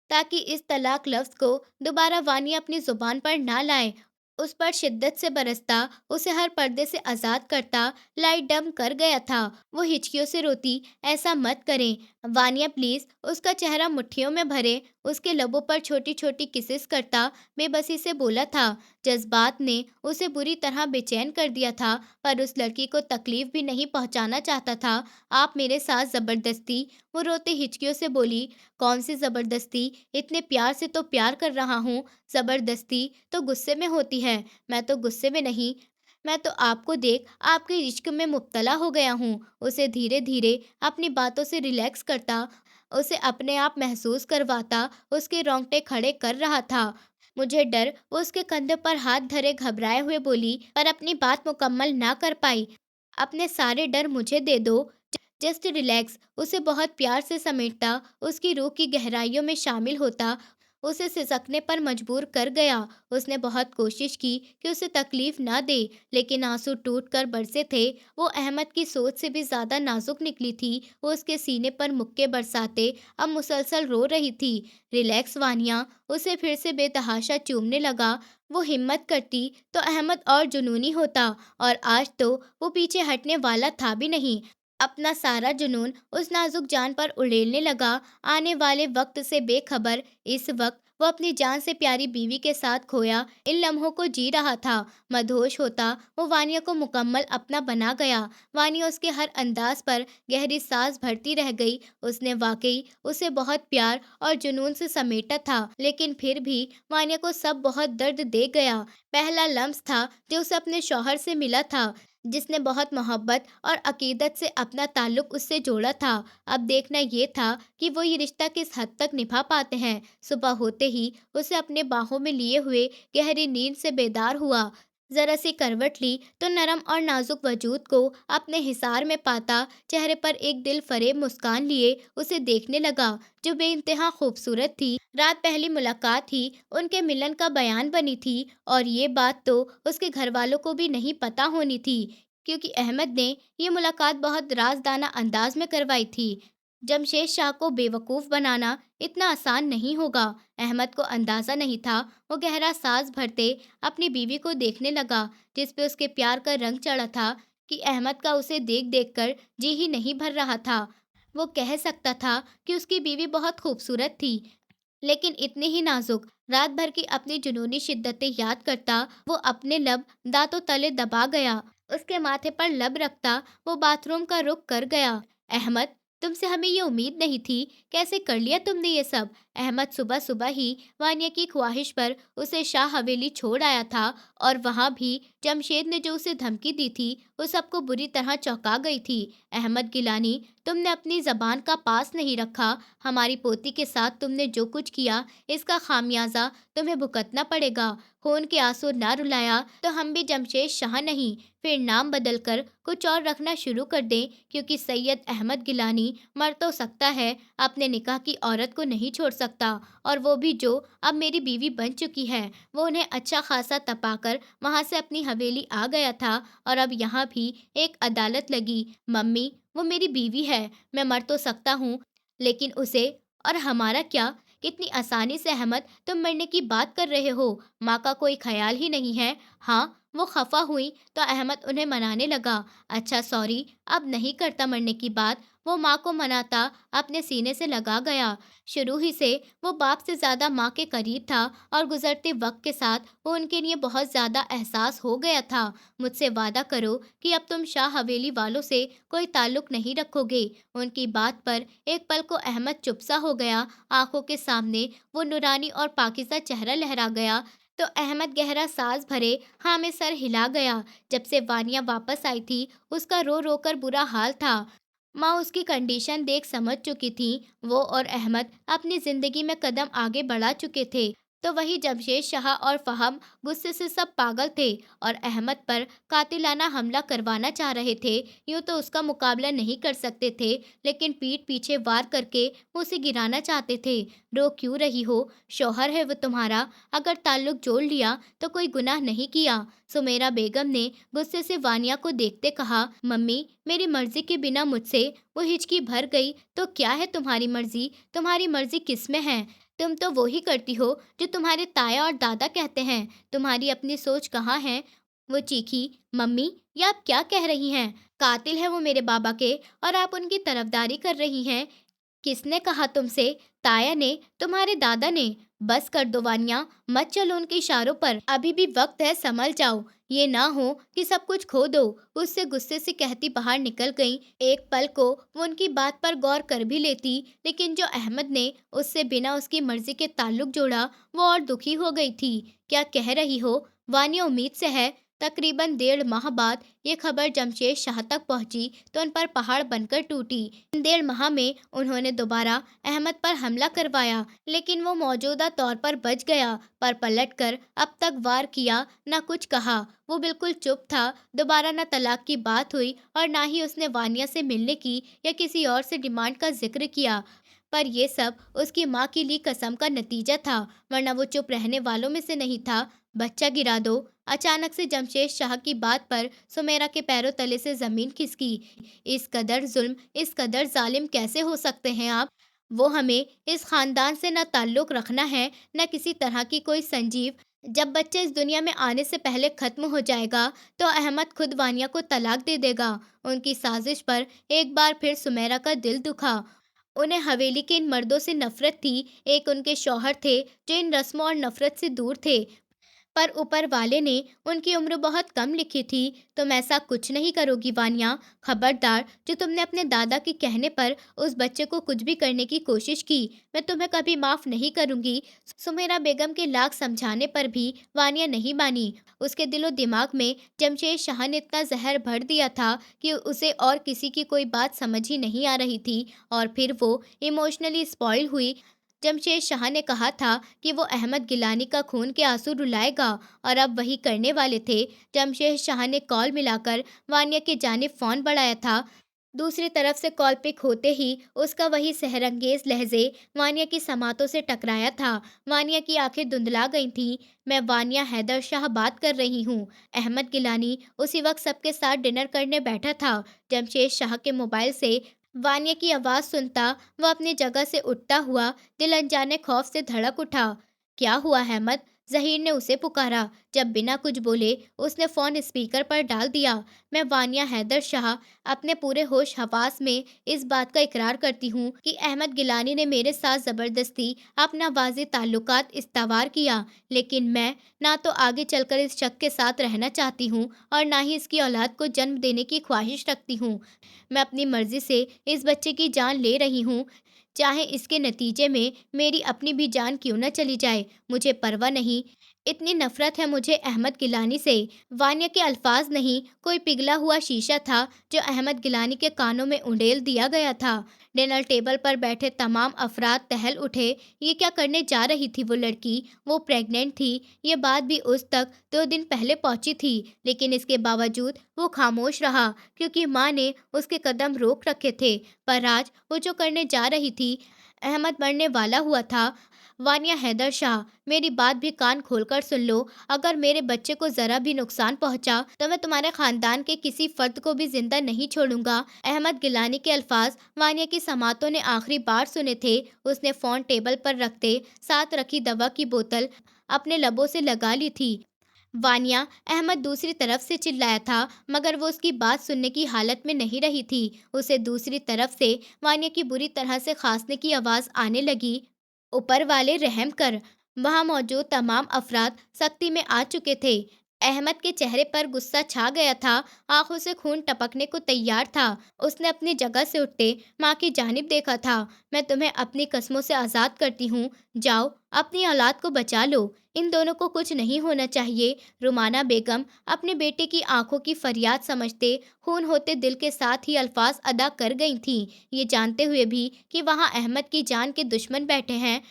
ताकि इस तलाक लफ्ज़ को दोबारा वानिया अपनी ज़ुबान पर ना लाए। उस पर शिद्दत से बरसता, उसे हर पर्दे से आज़ाद करता, लाइट डम कर गया था। वो हिचकियों से रोती, ऐसा मत करें वानिया प्लीज़। उसका चेहरा मुट्ठियों में भरे उसके लबों पर छोटी छोटी किसेस करता बेबसी से बोला था। जज्बात ने उसे बुरी तरह बेचैन कर दिया था, पर उस लड़की को तकलीफ भी नहीं पहुंचाना चाहता था। आप मेरे साथ ज़बरदस्ती, वो रोते हिचकियों से बोली। कौन सी ज़बरदस्ती? इतने प्यार से तो प्यार कर रहा हूँ। ज़बरदस्ती तो गुस्से में होती है, मैं तो गुस्से में नहीं। मैं तो आपको देख आपके इश्क में मुब्तला हो गया हूँ। उसे धीरे धीरे अपनी बातों से रिलैक्स करता, उसे अपने आप महसूस करवाता, उसके रोंगटे खड़े कर रहा था। मुझे डर, वो उसके कंधे पर हाथ धरे घबराए हुए बोली, पर अपनी बात मुकम्मल ना कर पाई। अपने सारे डर मुझे दे दो। Just relax. उसे बहुत प्यार से समेटता, उसकी रूह की गहराइयों में शामिल होता, उसे सिसकने पर मजबूर कर गया। उसने बहुत कोशिश की कि उसे तकलीफ ना दे, लेकिन आंसू टूट कर बरसे थे। वो अहमद की सोच से भी ज़्यादा नाजुक निकली थी। वो उसके सीने पर मुक्के बरसाते अब मुसलसल रो रही थी। रिलैक्स वानिया, उसे फिर से बेतहाशा चूमने लगा। वो हिम्मत करती तो अहमद और जुनूनी होता, और आज तो वो पीछे हटने वाला था भी नहीं। अपना सारा जुनून उस नाजुक जान पर उड़ेलने लगा, आने वाले वक्त से बेखबर। इस वक्त वो अपनी जान से प्यारी बीवी के साथ खोया इन लम्हों को जी रहा था। मदहोश होता वो वानिया को मुकम्मल अपना बना गया। वानिया उसके हर अंदाज पर गहरी सांस भरती रह गई। उसने वाकई उसे बहुत प्यार और जुनून से समेटा था, लेकिन फिर भी वानिया को सब बहुत दर्द दे गया। पहला लम्स था जो उसे अपने शौहर से मिला था, जिसने बहुत मोहब्बत और अकीदत से अपना ताल्लुक उससे जोड़ा था। अब देखना ये था कि वो ये रिश्ता किस हद तक निभा पाते हैं। सुबह होते ही उसे अपने बाहों में लिए हुए गहरी नींद से बेदार हुआ। जरा सी करवट ली तो नरम और नाजुक वजूद को अपने हिसार में पाता, चेहरे पर एक दिल फरेब मुस्कान लिए उसे देखने लगा, जो बेइंतहा खूबसूरत थी। रात पहली मुलाकात ही उनके मिलन का बयान बनी थी, और ये बात तो उसके घर वालों को भी नहीं पता होनी थी, क्योंकि अहमद ने ये मुलाकात बहुत राजदाना अंदाज में करवाई थी। जमशेद शाह को बेवकूफ़ बनाना इतना आसान नहीं होगा। अहमद को अंदाज़ा नहीं था। वो गहरा सांस भरते अपनी बीवी को देखने लगा, जिस पे उसके प्यार का रंग चढ़ा था कि अहमद का उसे देख देख कर जी ही नहीं भर रहा था। वो कह सकता था कि उसकी बीवी बहुत खूबसूरत थी, लेकिन इतनी ही नाजुक। रात भर की अपनी जुनूनी शिद्दतें याद करता वो अपने लब दांतों तले दबा गया। उसके माथे पर लब रखता वो बाथरूम का रुख कर गया। अहमद, तुमसे हमें ये उम्मीद नहीं थी, कैसे कर लिया तुमने ये सब? अहमद सुबह सुबह ही वानिया की ख्वाहिश पर उसे शाह हवेली छोड़ आया था, और वहां भी जमशेद ने जो उसे धमकी दी थी वो सबको बुरी तरह चौंका गई थी। अहमद गिलानी, तुमने अपनी जबान का पास नहीं रखा। हमारी पोती के साथ तुमने जो कुछ किया, इसका खामियाजा तुम्हें भुगतना पड़ेगा। खून के आंसू ना रुलाया तो हम भी जमशेद शाह नहीं, फिर नाम बदल कर कुछ और रखना शुरू कर दें, क्योंकि सैयद अहमद गिलानी मर तो सकता है, अपने निकाह की औरत को नहीं छोड़ सकता। और वो भी जो अब मेरी बीवी बन चुकी है। वो उन्हें अच्छा खासा तपाकर वहां से अपनी हवेली आ गया था, और अब यहाँ भी एक अदालत लगी। मम्मी, वो मेरी बीवी है। मैं मर तो सकता हूँ, लेकिन उसे और हमारा क्या? कितनी आसानी से अहमद तुम मरने की बात कर रहे हो। माँ का कोई ख्याल ही नहीं है। हाँ, वो खफा हुई तो अहमद उन्हें मनाने लगा। अच्छा सॉरी, अब नहीं करता मरने की बात। वो माँ को मनाता अपने सीने से लगा गया। शुरू ही से वो बाप से ज्यादा माँ के करीब था, और गुजरते वक्त के साथ वो उनके लिए बहुत ज्यादा एहसास हो गया था। मुझसे वादा करो कि अब तुम शाह हवेली वालों से कोई ताल्लुक नहीं रखोगे। उनकी बात पर एक पल को अहमद चुप सा हो गया। आंखों के सामने वो नूरानी और पाकिज़ा चेहरा लहरा गया, तो अहमद गहरा सांस भरे हाँ में सर हिला गया। जब से वानिया वापस आई थी, उसका रो रो कर बुरा हाल था। माँ उसकी कंडीशन देख समझ चुकी थी। वो और अहमद अपनी जिंदगी में कदम आगे बढ़ा चुके थे। तो वही जमशेद शाह और फहम गुस्से से सब पागल थे, और अहमद पर कातिलाना हमला करवाना चाह रहे थे। यूं तो उसका मुकाबला नहीं कर सकते थे, लेकिन पीठ पीछे वार करके वो उसे गिराना चाहते थे। रो क्यों रही हो? शौहर है वो तुम्हारा। अगर ताल्लुक जोड़ लिया तो कोई गुनाह नहीं किया। सुमेरा बेगम ने गुस्से से वानिया को देखते कहा। मम्मी, मेरी मर्जी के बिना मुझसे। वो हिचकी भर गई। तो क्या है तुम्हारी मर्जी? तुम्हारी मर्जी किसमें है? तुम तो वो ही करती हो जो तुम्हारे ताया और दादा कहते हैं। तुम्हारी अपनी सोच कहाँ है? वो चीखी। मम्मी, ये आप क्या कह रही हैं? कातिल है वो मेरे बाबा के, और आप उनकी तरफदारी कर रही हैं। किसने कहा तुमसे? ताया ने, तुम्हारे दादा ने। बस कर दो वानिया, मत चलो उनके इशारों पर। अभी भी वक्त है, संभल जाओ। ये ना हो कि सब कुछ खो दो। उससे गुस्से से कहती बाहर निकल गई। एक पल को वो उनकी बात पर गौर कर भी लेती, लेकिन जो अहमद ने उससे बिना उसकी मर्जी के ताल्लुक जोड़ा, वो और दुखी हो गई थी। क्या कह रही हो? वानिया उम्मीद से है। तकरीबन 1.5 माह बाद ये खबर जमशेद शाह तक पहुंची तो उन पर पहाड़ बनकर टूटी। इन 1.5 माह में उन्होंने दोबारा अहमद पर हमला करवाया, लेकिन वो मौजूदा तौर पर बच गया, पर पलटकर अब तक वार किया न कुछ कहा। वो बिल्कुल चुप था। दोबारा न तलाक की बात हुई, और ना ही उसने वानिया से मिलने की या किसी और से डिमांड का जिक्र किया। पर ये सब उसकी माँ की ली कसम का नतीजा था, वरना वो चुप रहने वालों में से नहीं था। बच्चा गिरा दो। अचानक से जमशेद शाह की बात पर सुमेरा के पैरों तले से जमीन खिसकी। इस कदर जुल्म, इस कदर जालिम कैसे हो सकते हैं आप? वो हमें इस खानदान से न ताल्लुक रखना है, न किसी तरह की कोई संजीव। जब बच्चा इस दुनिया में आने से पहले खत्म हो जाएगा, तो अहमद खुद वानिया को तलाक दे देगा। उनकी साजिश पर एक बार फिर सुमेरा का दिल दुखा। उन्हें हवेली के इन मर्दों से नफरत थी। एक उनके शौहर थे जो इन रस्मों और नफरत से दूर थे, पर ऊपर वाले ने उनकी उम्र बहुत कम लिखी थी। तुम ऐसा कुछ नहीं करोगी वानिया। खबरदार, जो तुमने अपने दादा के कहने पर उस बच्चे को कुछ भी करने की कोशिश की, मैं तुम्हें कभी माफ नहीं करूंगी। सुमेरा बेगम के लाख समझाने पर भी वानिया नहीं मानी। उसके दिलो दिमाग में जमशेद शाह ने इतना जहर भर दिया था कि उसे और किसी की कोई बात समझ ही नहीं आ रही थी। और फिर वो इमोशनली स्पॉइल हुई। जमशेद शाह ने कहा था कि वो अहमद गिलानी का खून के आंसू रुलाएगा, और अब वही करने वाले थे। जमशेद शाह ने कॉल मिलाकर वानिया की जानिब फ़ोन बढ़ाया था। दूसरी तरफ से कॉल पिक होते ही उसका वही सहरंगेज लहजे वानिया की समातों से टकराया था। वानिया की आंखें धुंधला गई थीं। मैं वानिया हैदर शाह बात कर रही हूँ। अहमद गिलानी उसी वक्त सबके साथ डिनर करने बैठा था। जमशेद शाह के मोबाइल से वानिया की आवाज़ सुनता वह अपनी जगह से उठता हुआ दिल अनजाने खौफ से धड़क उठा। क्या हुआ अहमद? ज़हीर ने उसे पुकारा। जब बिना कुछ बोले उसने फ़ोन स्पीकर पर डाल दिया। मैं वानिया हैदर शाह अपने पूरे होश हवास में इस बात का इकरार करती हूँ कि अहमद गिलानी ने मेरे साथ ज़बरदस्ती अपना वाज़ेह ताल्लुकात इस्तवार किया, लेकिन मैं ना तो आगे चलकर इस शक के साथ रहना चाहती हूँ और ना ही इसकी औलाद को जन्म देने की ख्वाहिश रखती हूँ। मैं अपनी मर्ज़ी से इस बच्चे की जान ले रही हूँ, चाहे इसके नतीजे में मेरी अपनी भी जान क्यों न चली जाए, मुझे परवाह नहीं। इतनी नफ़रत है मुझे अहमद गिलानी से। वानिया के अल्फाज नहीं, कोई पिघला हुआ शीशा था जो अहमद गिलानी के कानों में उंडेल दिया गया था। डिनर टेबल पर बैठे तमाम अफराद टहल उठे। ये क्या करने जा रही थी वो लड़की? वो प्रेग्नेंट थी। ये बात भी उस तक 2 दिन पहले पहुंची थी, लेकिन इसके बावजूद वो खामोश रहा क्योंकि माँ ने उसके कदम रोक रखे थे। पर आज वो जो करने जा रही थी, अहमद मरने वाला हुआ था। वानिया हैदर शाह, मेरी बात भी कान खोलकर सुन लो। अगर मेरे बच्चे को ज़रा भी नुकसान पहुंचा, तो मैं तुम्हारे ख़ानदान के किसी फ़र्द को भी ज़िंदा नहीं छोड़ूंगा। अहमद गिलानी के अल्फाज वानिया की समातों ने आखिरी बार सुने थे। उसने फ़ोन टेबल पर रखते साथ रखी दवा की बोतल अपने लबों से लगा ली थी। वानिया, अहमद दूसरी तरफ से चिल्लाया था, मगर वो उसकी बात सुनने की हालत में नहीं रही थी। उसे दूसरी तरफ से वानिया की बुरी तरह से खांसने की आवाज़ आने लगी। ऊपर वाले रहम कर। वहां मौजूद तमाम अफराद सख्ती में आ चुके थे। अहमद के चेहरे पर गुस्सा छा गया था। आंखों से खून टपकने को तैयार था। उसने अपनी जगह से उठते माँ की जानिब देखा था। मैं तुम्हें अपनी कस्मों से आज़ाद करती हूँ। जाओ, अपनी औलाद को बचा लो। इन दोनों को कुछ नहीं होना चाहिए। रुमाना बेगम अपने बेटे की आंखों की फरियाद समझते खून होते दिल के साथ ही अल्फाज अदा कर गई थीं, ये जानते हुए भी कि वहाँ अहमद की जान के दुश्मन बैठे हैं।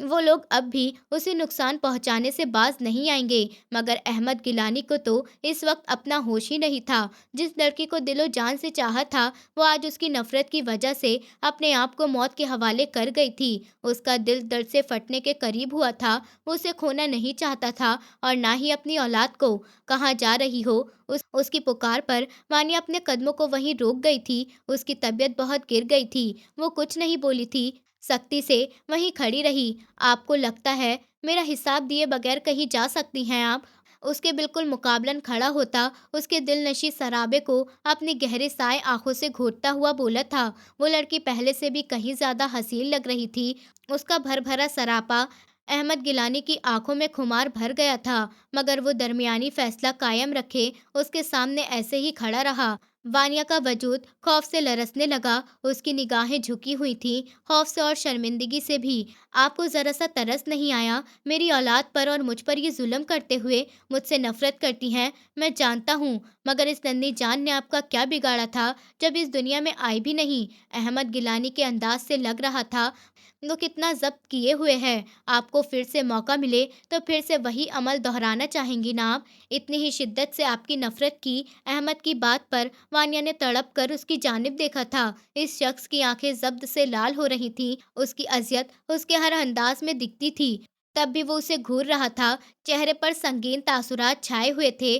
वो लोग अब भी उसे नुकसान पहुंचाने से बाज नहीं आएंगे। मगर अहमद गिलानी को तो इस वक्त अपना होश ही नहीं था। जिस लड़की को दिलो जान से चाहा था, वो आज उसकी नफरत की वजह से अपने आप को मौत के हवाले कर गई थी। उसका दिल दर्द से फटने के करीब हुआ था। वो उसे खोना नहीं चाहता था, और ना ही अपनी औलाद को। कहाँ जा रही हो? उसकी पुकार पर वानिया अपने कदमों को वहीं रोक गई थी। उसकी तबीयत बहुत गिर गई थी। वो कुछ नहीं बोली थी, सख्ती से वहीं खड़ी रही। आपको लगता है मेरा हिसाब दिए बगैर कहीं जा सकती हैं आप? उसके बिल्कुल मुकाबलन खड़ा होता उसके दिलनशी सराबे को अपनी गहरे साए आंखों से घोटता हुआ बोला था। वो लड़की पहले से भी कहीं ज्यादा हसीन लग रही थी। उसका भर भरा सरापा अहमद गिलानी की आंखों में खुमार भर गया था, मगर वो दरमियानी फैसला कायम रखे उसके सामने ऐसे ही खड़ा रहा। वानिया का वजूद खौफ से लरसने लगा। उसकी निगाहें झुकी हुई थीं, खौफ से और शर्मिंदगी से भी। आपको ज़रा सा तरस नहीं आया मेरी औलाद पर और मुझ पर ये जुल्म करते हुए? मुझसे नफरत करती हैं, मैं जानता हूँ, मगर इस नन्ही जान ने आपका क्या बिगाड़ा था जब इस दुनिया में आई भी नहीं? अहमद गिलानी के अंदाज से लग रहा था वो कितना जब्त किए हुए है। आपको फिर से मौका मिले तो फिर से वही अमल दोहराना चाहेंगी ना आप? इतनी ही शिद्दत से आपकी नफरत की अहमद की बात पर वानिया ने तड़प कर उसकी जानिब देखा था। इस शख्स की आंखें जब्त से लाल हो रही थीं। उसकी अजियत उसके हर अंदाज में दिखती थी। तब भी वो उसे घूर रहा था। चेहरे पर संगीन तासुरात छाए हुए थे,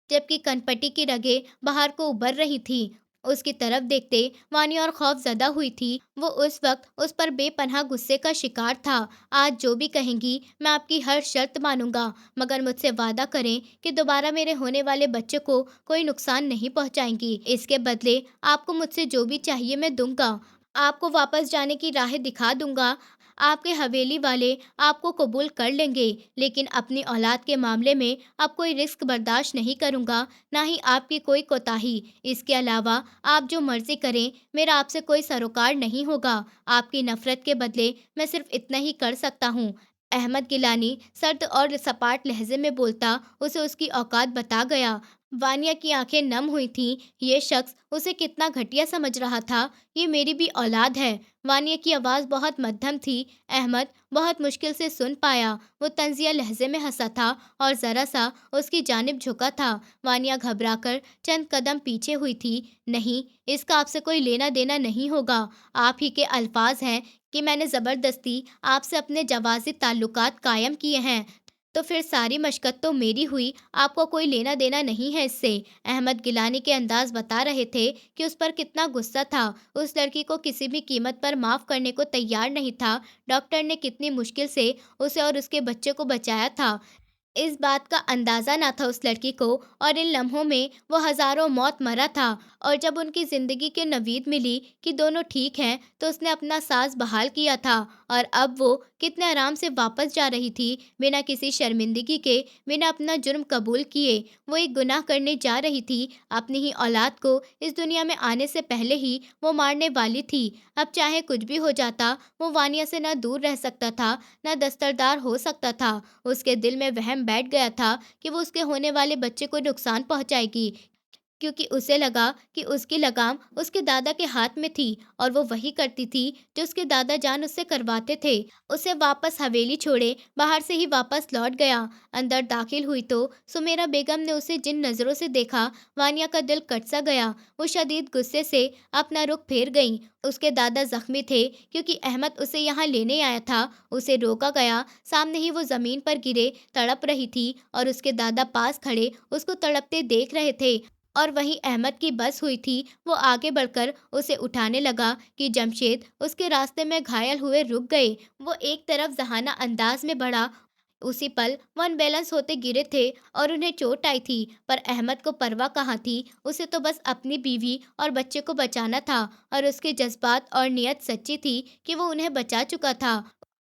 जबकि कनपटी की रगें बाहर को उभर रही थीं। उसकी तरफ देखते वानिया और खौफज़दा हुई थी। वो उस वक्त उस पर बेपनाह गुस्से का शिकार था। आज जो भी कहेंगी मैं आपकी हर शर्त मानूंगा, मगर मुझसे वादा करें कि दोबारा मेरे होने वाले बच्चे को कोई नुकसान नहीं पहुंचाएंगी। इसके बदले आपको मुझसे जो भी चाहिए मैं दूंगा। आपको वापस जाने की राह दिखा दूंगा। आपके हवेली वाले आपको कबूल कर लेंगे, लेकिन अपनी औलाद के मामले में अब कोई रिस्क बर्दाश्त नहीं करूंगा, ना ही आपकी कोई कोताही। इसके अलावा आप जो मर्जी करें, मेरा आपसे कोई सरोकार नहीं होगा। आपकी नफरत के बदले मैं सिर्फ इतना ही कर सकता हूँ। अहमद गिलानी सर्द और सपाट लहजे में बोलता उसे उसकी औकात बता गया। वानिया की आंखें नम हुई थीं। ये शख्स उसे कितना घटिया समझ रहा था। ये मेरी भी औलाद है। वानिया की आवाज़ बहुत मध्यम थी। अहमद बहुत मुश्किल से सुन पाया। वो तंजिया लहजे में हंसा था और ज़रा सा उसकी जानिब झुका था। वानिया घबराकर चंद कदम पीछे हुई थी। नहीं, इसका आपसे कोई लेना देना नहीं होगा। आप ही के अल्फाज हैं कि मैंने ज़बरदस्ती आपसे अपने जवाज़ी ताल्लुकात कायम किए हैं, तो फिर सारी मशक्क़त तो मेरी हुई। आपको कोई लेना देना नहीं है इससे। अहमद गिलानी के अंदाज बता रहे थे कि उस पर कितना गुस्सा था। उस लड़की को किसी भी कीमत पर माफ़ करने को तैयार नहीं था। डॉक्टर ने कितनी मुश्किल से उसे और उसके बच्चे को बचाया था, इस बात का अंदाज़ा ना था उस लड़की को। और इन लम्हों में वो हज़ारों मौत मरा था। और जब उनकी ज़िंदगी की नवीद मिली कि दोनों ठीक हैं, तो उसने अपना साज़ बहाल किया था। और अब वो कितने आराम से वापस जा रही थी, बिना किसी शर्मिंदगी के, बिना अपना जुर्म कबूल किए। वो एक गुनाह करने जा रही थी। अपनी ही औलाद को इस दुनिया में आने से पहले ही वो मारने वाली थी। अब चाहे कुछ भी हो जाता, वो वानिया से ना दूर रह सकता था, ना दस्तरदार हो सकता था। उसके दिल में वहम बैठ गया था कि वो उसके होने वाले बच्चे को नुकसान पहुंचाएगी, क्योंकि उसे लगा कि उसकी लगाम उसके दादा के हाथ में थी और वो वही करती थी जो उसके दादा जान उससे करवाते थे। उसे वापस हवेली छोड़े बाहर से ही वापस लौट गया। अंदर दाखिल हुई तो सुमेरा बेगम ने उसे जिन नज़रों से देखा, वानिया का दिल कट सा गया। वो शदीद गुस्से से अपना रुख फेर गई। उसके दादा जख्मी थे क्योंकि अहमद उसे यहाँ लेने आया था। उसे रोका गया। सामने ही वो ज़मीन पर गिरे तड़प रही थी और उसके दादा पास खड़े उसको तड़पते देख रहे थे। और वहीं अहमद की बस हुई थी। वो आगे बढ़कर उसे उठाने लगा कि जमशेद उसके रास्ते में घायल हुए रुक गए। वो एक तरफ जहाना अंदाज में बढ़ा। उसी पल वो अनबैलेंस होते गिरे थे और उन्हें चोट आई थी। पर अहमद को परवाह कहाँ थी। उसे तो बस अपनी बीवी और बच्चे को बचाना था। और उसके जज्बात और नीयत सच्ची थी कि वो उन्हें बचा चुका था।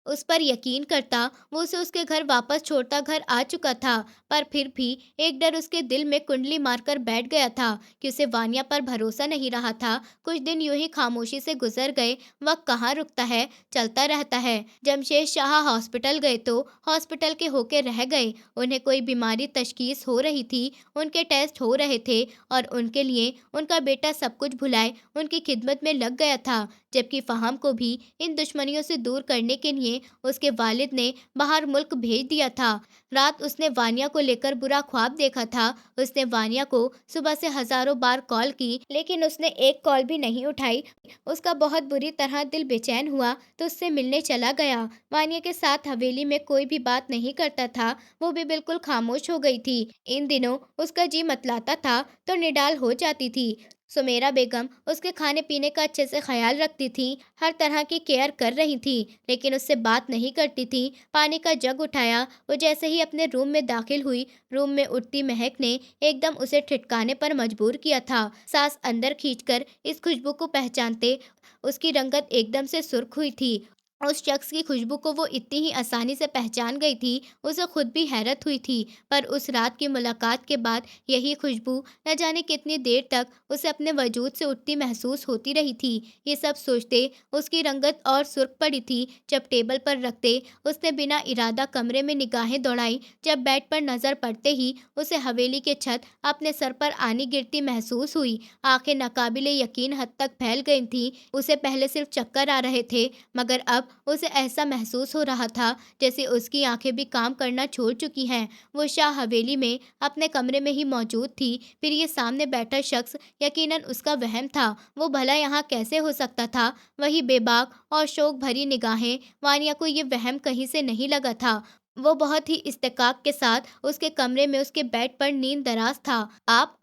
उस पर यकीन करता, वो उसे उसके घर वापस छोड़ता घर आ चुका था। पर फिर भी एक डर उसके दिल में कुंडली मारकर बैठ गया था कि उसे वानिया पर भरोसा नहीं रहा था। कुछ दिन यूं ही खामोशी से गुजर गए। वक्त कहाँ रुकता है, चलता रहता है। जमशेद शाह हॉस्पिटल गए तो हॉस्पिटल के होके रह गए। उन्हें कोई बीमारी तशखीस हो रही थी, उनके टेस्ट हो रहे थे और उनके लिए उनका बेटा सब कुछ भुलाए उनकी खिदमत में लग गया था। जबकि फ़हाम को भी इन दुश्मनियों से दूर करने के लिए उसके वालिद ने बाहर मुल्क भेज दिया था। रात उसने वानिया को लेकर बुरा ख्वाब देखा था। उसने वानिया को सुबह से हज़ारों बार कॉल की, लेकिन उसने एक कॉल भी नहीं उठाई। उसका बहुत बुरी तरह दिल बेचैन हुआ तो उससे मिलने चला गया। वानिया के साथ हवेली में कोई भी बात नहीं करता था। वो भी बिल्कुल खामोश हो गई थी। इन दिनों उसका जी मतलाता था तो निडाल हो जाती थी। सुमेरा बेगम उसके खाने पीने का अच्छे से ख्याल रखती थी, हर तरह की केयर कर रही थी, लेकिन उससे बात नहीं करती थी। पानी का जग उठाया। वो जैसे ही अपने रूम में दाखिल हुई, रूम में उठती महक ने एकदम उसे ठिठकाने पर मजबूर किया था। सांस अंदर खींचकर इस खुशबू को पहचानते उसकी रंगत एकदम से सुर्ख हुई थी। उस शख्स की खुशबू को वो इतनी ही आसानी से पहचान गई थी। उसे खुद भी हैरत हुई थी। पर उस रात की मुलाकात के बाद यही खुशबू न जाने कितनी देर तक उसे अपने वजूद से उठती महसूस होती रही थी। ये सब सोचते उसकी रंगत और सुर्ख पड़ी थी। जब टेबल पर रखते उसने बिना इरादा कमरे में निगाहें दौड़ाई। जब बेड पर नज़र पड़ते ही उसे हवेली के छत अपने सर पर आनी गिरती महसूस हुई। आंखें नाकाबिले यकीन हद तक फैल गई थीं। उसे पहले सिर्फ चक्कर आ रहे थे, मगर अब उसे ऐसा महसूस हो रहा था जैसे उसकी आंखें भी काम करना छोड़ चुकी हैं। वो शाह हवेली में अपने कमरे में ही मौजूद थी। फिर ये सामने बैठा शख्स यकीनन उसका वहम था। वो भला यहाँ कैसे हो सकता था। वही बेबाक और शोक भरी निगाहें। वानिया को ये वहम कहीं से नहीं लगा था। वो बहुत ही इस्तेकाक के साथ उसके कमरे में उसके बेड पर नींद दराज था। आप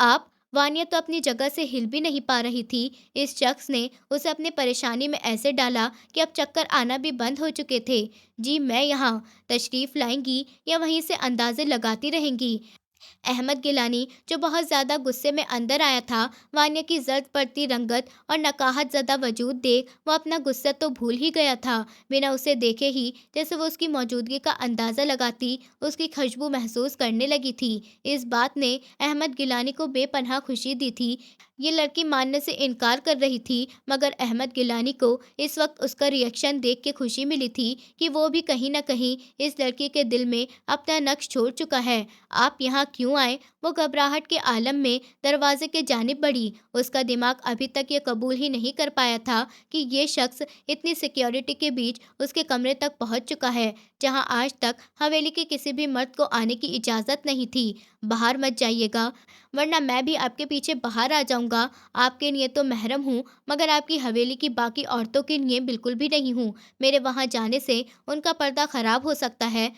वानिया तो अपनी जगह से हिल भी नहीं पा रही थी। इस शख्स ने उसे अपनी परेशानी में ऐसे डाला कि अब चक्कर आना भी बंद हो चुके थे। जी, मैं यहाँ तशरीफ़ लाएंगी या वहीं से अंदाजे लगाती रहेंगी? अहमद गिलानी, जो बहुत ज़्यादा गुस्से में अंदर आया था, वान्या की जर्द पड़ती रंगत और नकाहत ज़दा वजूद देख वो अपना गुस्सा तो भूल ही गया था। बिना उसे देखे ही जैसे वो उसकी मौजूदगी का अंदाज़ा लगाती, उसकी खुशबू महसूस करने लगी थी। इस बात ने अहमद गिलानी को बेपनाह खुशी दी थी। ये लड़की मानने से इनकार कर रही थी, मगर अहमद गिलानी को इस वक्त उसका रिएक्शन देख के खुशी मिली थी कि वो भी कहीं न कहीं इस लड़की के दिल में अपना नक्श छोड़ चुका है। आप यहाँ क्यों आए? वो घबराहट के आलम में दरवाजे के जानिब बढ़ी। उसका दिमाग अभी तक ये कबूल ही नहीं कर पाया था कि ये शख्स इतनी सिक्योरिटी के बीच उसके कमरे तक पहुंच चुका है, जहां आज तक हवेली के किसी भी मर्द को आने की इजाज़त नहीं थी। बाहर मत जाइएगा, वरना मैं भी आपके पीछे बाहर आ जाऊंगा। आपके लिए तो महरम हूँ, मगर आपकी हवेली की बाकी औरतों के लिए बिल्कुल भी नहीं हूँ। मेरे वहाँ जाने से उनका पर्दा खराब हो सकता है।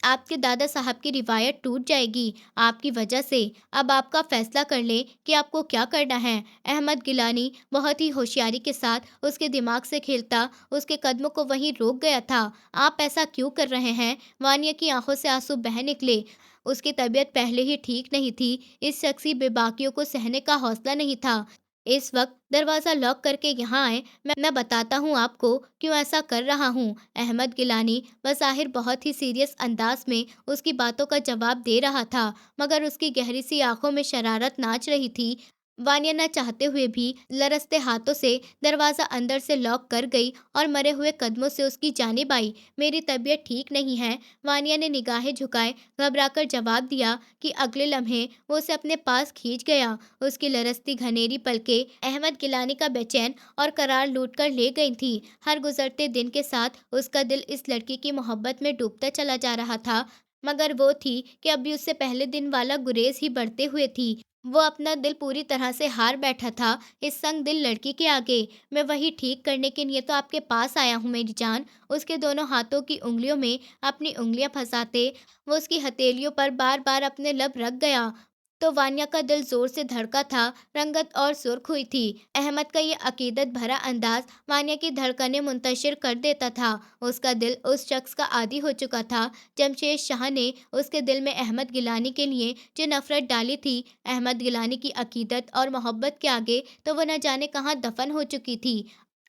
आपके दादा साहब की रिवायत टूट जाएगी आपकी वजह से। अब आपका फैसला कर लें कि आपको क्या करना है। अहमद गिलानी बहुत ही होशियारी के साथ उसके दिमाग से खेलता उसके कदमों को वहीं रोक गया था। आप ऐसा क्यों कर रहे हैं? वानिया की आंखों से आंसू बह निकले। उसकी तबीयत पहले ही ठीक नहीं थी। इस शख्सी बेबाकियों को सहने का हौसला नहीं था। इस वक्त दरवाज़ा लॉक करके यहाँ आए, मैं बताता हूँ आपको क्यों ऐसा कर रहा हूँ। अहमद गिलानी बज़ाहिर बहुत ही सीरियस अंदाज में उसकी बातों का जवाब दे रहा था, मगर उसकी गहरी सी आंखों में शरारत नाच रही थी। वानिया न चाहते हुए भी लरजते हाथों से दरवाज़ा अंदर से लॉक कर गई और मरे हुए कदमों से उसकी जानिब आई। मेरी तबीयत ठीक नहीं है, वानिया ने निगाहें झुकाए घबराकर जवाब दिया कि अगले लम्हे वो उसे अपने पास खींच गया। उसकी लरजती घनेरी पलकें अहमद गिलानी का बेचैन और करार लूट कर ले गई थी। हर गुजरते दिन के साथ उसका दिल इस लड़की की मोहब्बत में डूबता चला जा रहा था, मगर वो थी कि अभी उससे पहले दिन वाला गुरेज ही बढ़ते हुए थी। वो अपना दिल पूरी तरह से हार बैठा था इस संग दिल लड़की के आगे। मैं वही ठीक करने के लिए तो आपके पास आया हूँ मेरी जान। उसके दोनों हाथों की उंगलियों में अपनी उंगलियां फंसाते वो उसकी हथेलियों पर बार बार अपने लब रख गया। तो वान्या का दिल जोर से धड़का था, रंगत और सुर्ख हुई थी। अहमद का ये अकीदत भरा अंदाज वान्या की धड़कनें मुंतशिर कर देता था। उसका दिल उस शख्स का आदी हो चुका था। जमशेद शाह ने उसके दिल में अहमद गिलानी के लिए जो नफरत डाली थी, अहमद गिलानी की अकीदत और मोहब्बत के आगे तो वो न जाने कहाँ दफन हो चुकी थी।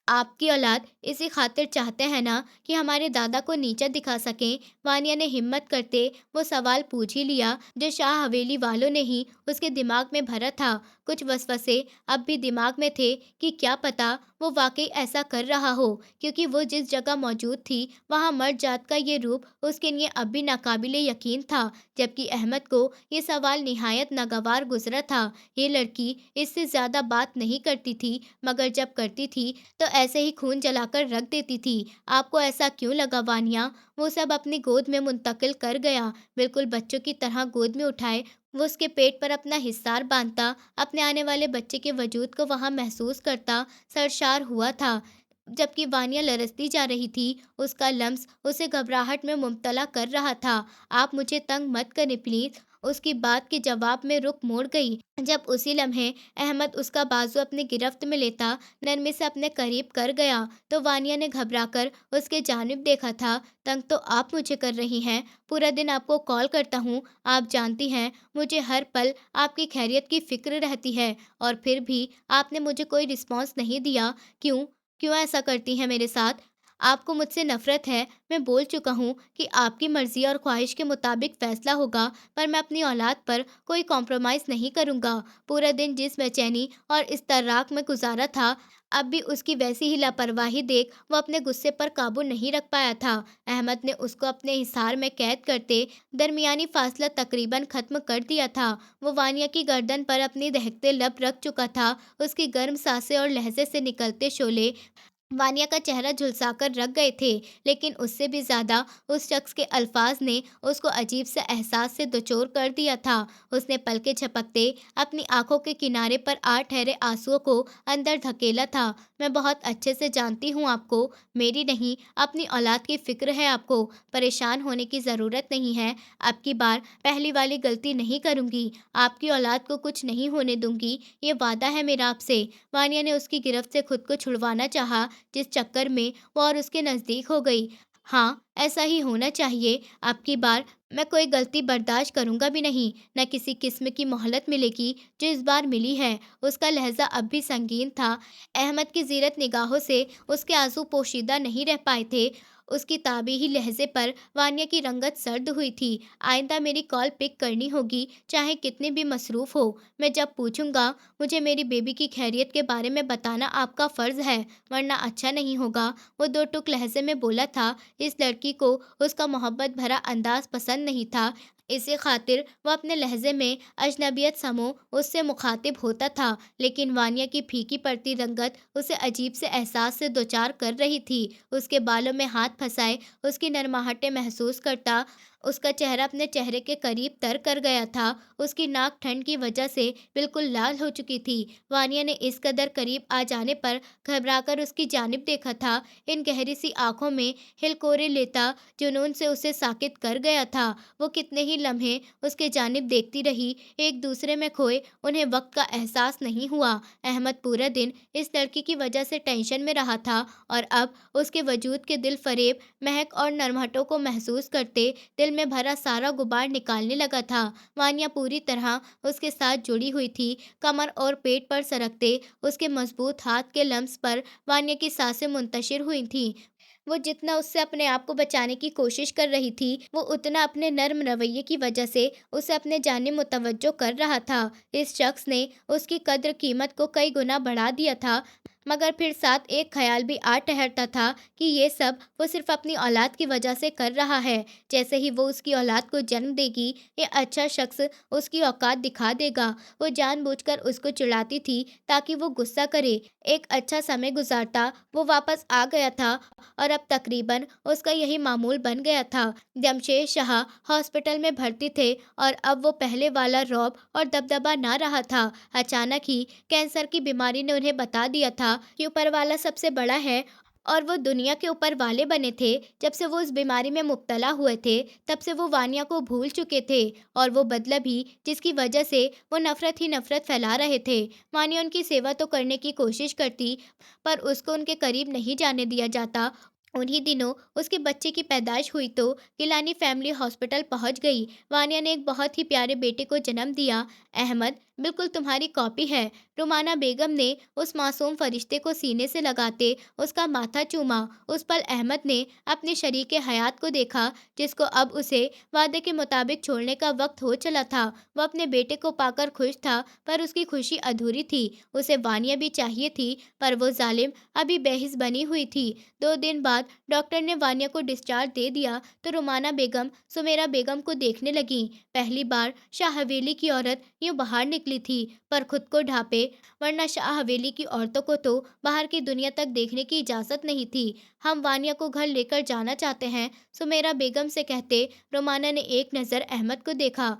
आपकी औलाद इसी खातिर चाहते हैं ना कि हमारे दादा को नीचा दिखा सकें? वानिया ने हिम्मत करते वो सवाल पूछ ही लिया जो शाह हवेली वालों ने ही उसके दिमाग में भरा था। कुछ वसवसे अब भी दिमाग में थे कि क्या पता वो वाकई ऐसा कर रहा हो, क्योंकि वो जिस जगह मौजूद थी वहाँ मर्द जात का ये रूप उसके लिए अब भी नाकाबिले यकीन था। जबकि अहमद को ये सवाल निहायत नागवार गुजरा था। ये लड़की इससे ज़्यादा बात नहीं करती थी, मगर जब करती थी तो ऐसे ही खून जलाकर रख देती थी। आपको ऐसा क्यों लगा वानिया? वो सब अपनी गोद में मुंतकिल कर गया। बिल्कुल बच्चों की तरह गोद में उठाए वो उसके पेट पर अपना हिस्सार बांधता, अपने आने वाले बच्चे के वजूद को वहाँ महसूस करता सरशार हुआ था। जबकि वानिया लरजती जा रही थी, उसका लम्स उसे घबराहट में मुब्तला कर रहा था। आप मुझे तंग मत करें प्लीज़। उसकी बात के जवाब में रुख मोड़ गई। जब उसी लम्हे अहमद उसका बाजू अपनी गिरफ्त में लेता नरमी से अपने करीब कर गया, तो वानिया ने घबराकर उसके जानिब देखा था। तंग तो आप मुझे कर रही हैं। पूरा दिन आपको कॉल करता हूँ, आप जानती हैं मुझे हर पल आपकी खैरियत की फ़िक्र रहती है, और फिर भी आपने मुझे कोई रिस्पॉन्स नहीं दिया। क्यों? क्यों ऐसा करती हैं मेरे साथ? आपको मुझसे नफ़रत है। मैं बोल चुका हूँ कि आपकी मर्ज़ी और ख्वाहिश के मुताबिक फ़ैसला होगा, पर मैं अपनी औलाद पर कोई कॉम्प्रोमाइज़ नहीं करूँगा। पूरा दिन जिस बेचैनी और इज़्तिराक में गुज़ारा था, अब भी उसकी वैसी ही लापरवाही देख वो अपने गुस्से पर काबू नहीं रख पाया था। अहमद ने उसको अपने हिसार में कैद करते दरमियानी फ़ासला तकरीबन ख़त्म कर दिया था। वो वानिया की गर्दन पर अपनी दहकते लब रख चुका था। उसकी गर्म सांसें और लहज़े से निकलते शोले वानिया का चेहरा झुलसाकर रख गए थे, लेकिन उससे भी ज़्यादा उस शख्स के अल्फाज ने उसको अजीब से एहसास से दचोर कर दिया था। उसने पलकें झपकते अपनी आंखों के किनारे पर आ ठहरे आंसुओं को अंदर धकेला था। मैं बहुत अच्छे से जानती हूँ आपको, मेरी नहीं, अपनी औलाद की फ़िक्र है आपको। परेशान होने की ज़रूरत नहीं है। अब की बार पहली वाली गलती नहीं करूँगी। आपकी औलाद को कुछ नहीं होने दूँगी, ये वादा है मेरा आपसे। वानिया ने उसकी गिरफ्त से खुद को छुड़वाना चाहा, जिस चक्कर में वो और उसके नज़दीक हो गई। हाँ, ऐसा ही होना चाहिए। अब की बार मैं कोई गलती बर्दाश्त करूँगा भी नहीं, न किसी किस्म की मोहलत मिलेगी जो इस बार मिली है। उसका लहज़ा अब भी संगीन था। अहमद की ज़ीरत निगाहों से उसके आंसू पोशीदा नहीं रह पाए थे। उसकी ताबीही लहज़े पर वानिया की रंगत सर्द हुई थी। आइंदा मेरी कॉल पिक करनी होगी, चाहे कितनी भी मसरूफ़ हो। मैं जब पूछूँगा, मुझे मेरी बेबी की खैरियत के बारे में बताना आपका फ़र्ज़ है, वरना अच्छा नहीं होगा। वो दो टुक लहज़े में बोला था। इस लड़की को उसका मोहब्बत भरा अंदाज़ पसंद नहीं था। इसी खातिर वो अपने लहज़े में अजनबियत समो उससे मुखातिब होता था, लेकिन वानिया की फीकी पड़ती रंगत उसे अजीब से एहसास से दोचार कर रही थी। उसके बालों में हाथ फंसाए उसकी नरमाहटें महसूस करता, उसका चेहरा अपने चेहरे के करीब तर कर गया था। उसकी नाक ठंड की वजह से बिल्कुल लाल हो चुकी थी। वानिया ने इस कदर करीब आ जाने पर घबराकर उसकी जानिब देखा था। इन गहरी सी आंखों में हिलकोरे लेता जुनून से उसे साकित कर गया था। वो कितने ही लम्हे उसके जानिब देखती रही, एक दूसरे में खोए उन्हें वक्त का एहसास नहीं हुआ। अहमद पूरा दिन इस लड़की की वजह से टेंशन में रहा था, और अब उसके वजूद के दिल फरेब महक और नरमहटों को महसूस करते दिल में भरा सारा गुबार निकालने लगा था। वानिया पूरी तरह उसके साथ जुड़ी हुई थी। कमर और पेट पर सरकते उसके मजबूत हाथ के लम्स पर वानिया की सांसें मुंतशिर हुई थीं। वो जितना उससे अपने आप को बचाने की कोशिश कर रही थी, वो उतना अपने नर्म रवैये की वजह से उसे अपने जानिब मुतवज्जो कर रहा था। इस शख्स ने उसकी कद्र कीमत को कई गुना बढ़ा दिया था, मगर फिर साथ एक ख्याल भी आ ठहरता था कि ये सब वो सिर्फ अपनी औलाद की वजह से कर रहा है। जैसे ही वो उसकी औलाद को जन्म देगी, ये अच्छा शख्स उसकी औकात दिखा देगा। वो जानबूझकर उसको चिढ़ाती थी ताकि वो गुस्सा करे। एक अच्छा समय गुजारता वो वापस आ गया था, और अब तकरीबन उसका यही मामूल बन गया था। जमशेद शाह हॉस्पिटल में भर्ती थे, और अब वो पहले वाला रौब और दबदबा ना रहा था। अचानक ही कैंसर की बीमारी ने उन्हें बता दिया था कि ऊपर वाला सबसे बड़ा है, और वो दुनिया के ऊपर वाले बने थे। जब से वो उस बीमारी में मुब्तला हुए थे, तब से वो वानिया को भूल चुके थे, और वो बदला भी जिसकी वजह से वो नफरत ही नफरत फैला रहे थे। वानिया उनकी सेवा तो करने की कोशिश करती, पर उसको उनके करीब नहीं जाने दिया जाता। उन्हीं दिनों उसके बच्चे की पैदाइश हुई तो गिलानी फैमिली हॉस्पिटल पहुंच गई। वानिया ने एक बहुत ही प्यारे बेटे को जन्म दिया। अहमद बिल्कुल तुम्हारी कॉपी है। रुमाना बेगम ने उस मासूम फरिश्ते को सीने से लगाते उसका माथा चूमा। उस पल अहमद ने अपने शरीके हयात को देखा, जिसको अब उसे वादे के मुताबिक छोड़ने का वक्त हो चला था। वो अपने बेटे को पाकर खुश था, पर उसकी खुशी अधूरी थी। उसे वानिया भी चाहिए थी, पर वो जालिम अभी बेहिस बनी हुई थी। 2 दिन बाद डॉक्टर ने वानिया को डिस्चार्ज दे दिया तो रुमाना बेगम सुमेरा बेगम को देखने लगी। पहली बार शाह हवेली की औरत यूं बाहर निकली थी, पर खुद को ढांपे, वरना शाह हवेली की औरतों को तो बाहर की दुनिया तक देखने की इजाज़त नहीं थी। हम वानिया को घर लेकर जाना चाहते हैं, सुमेरा बेगम से कहते रुमाना ने एक नज़र अहमद को देखा।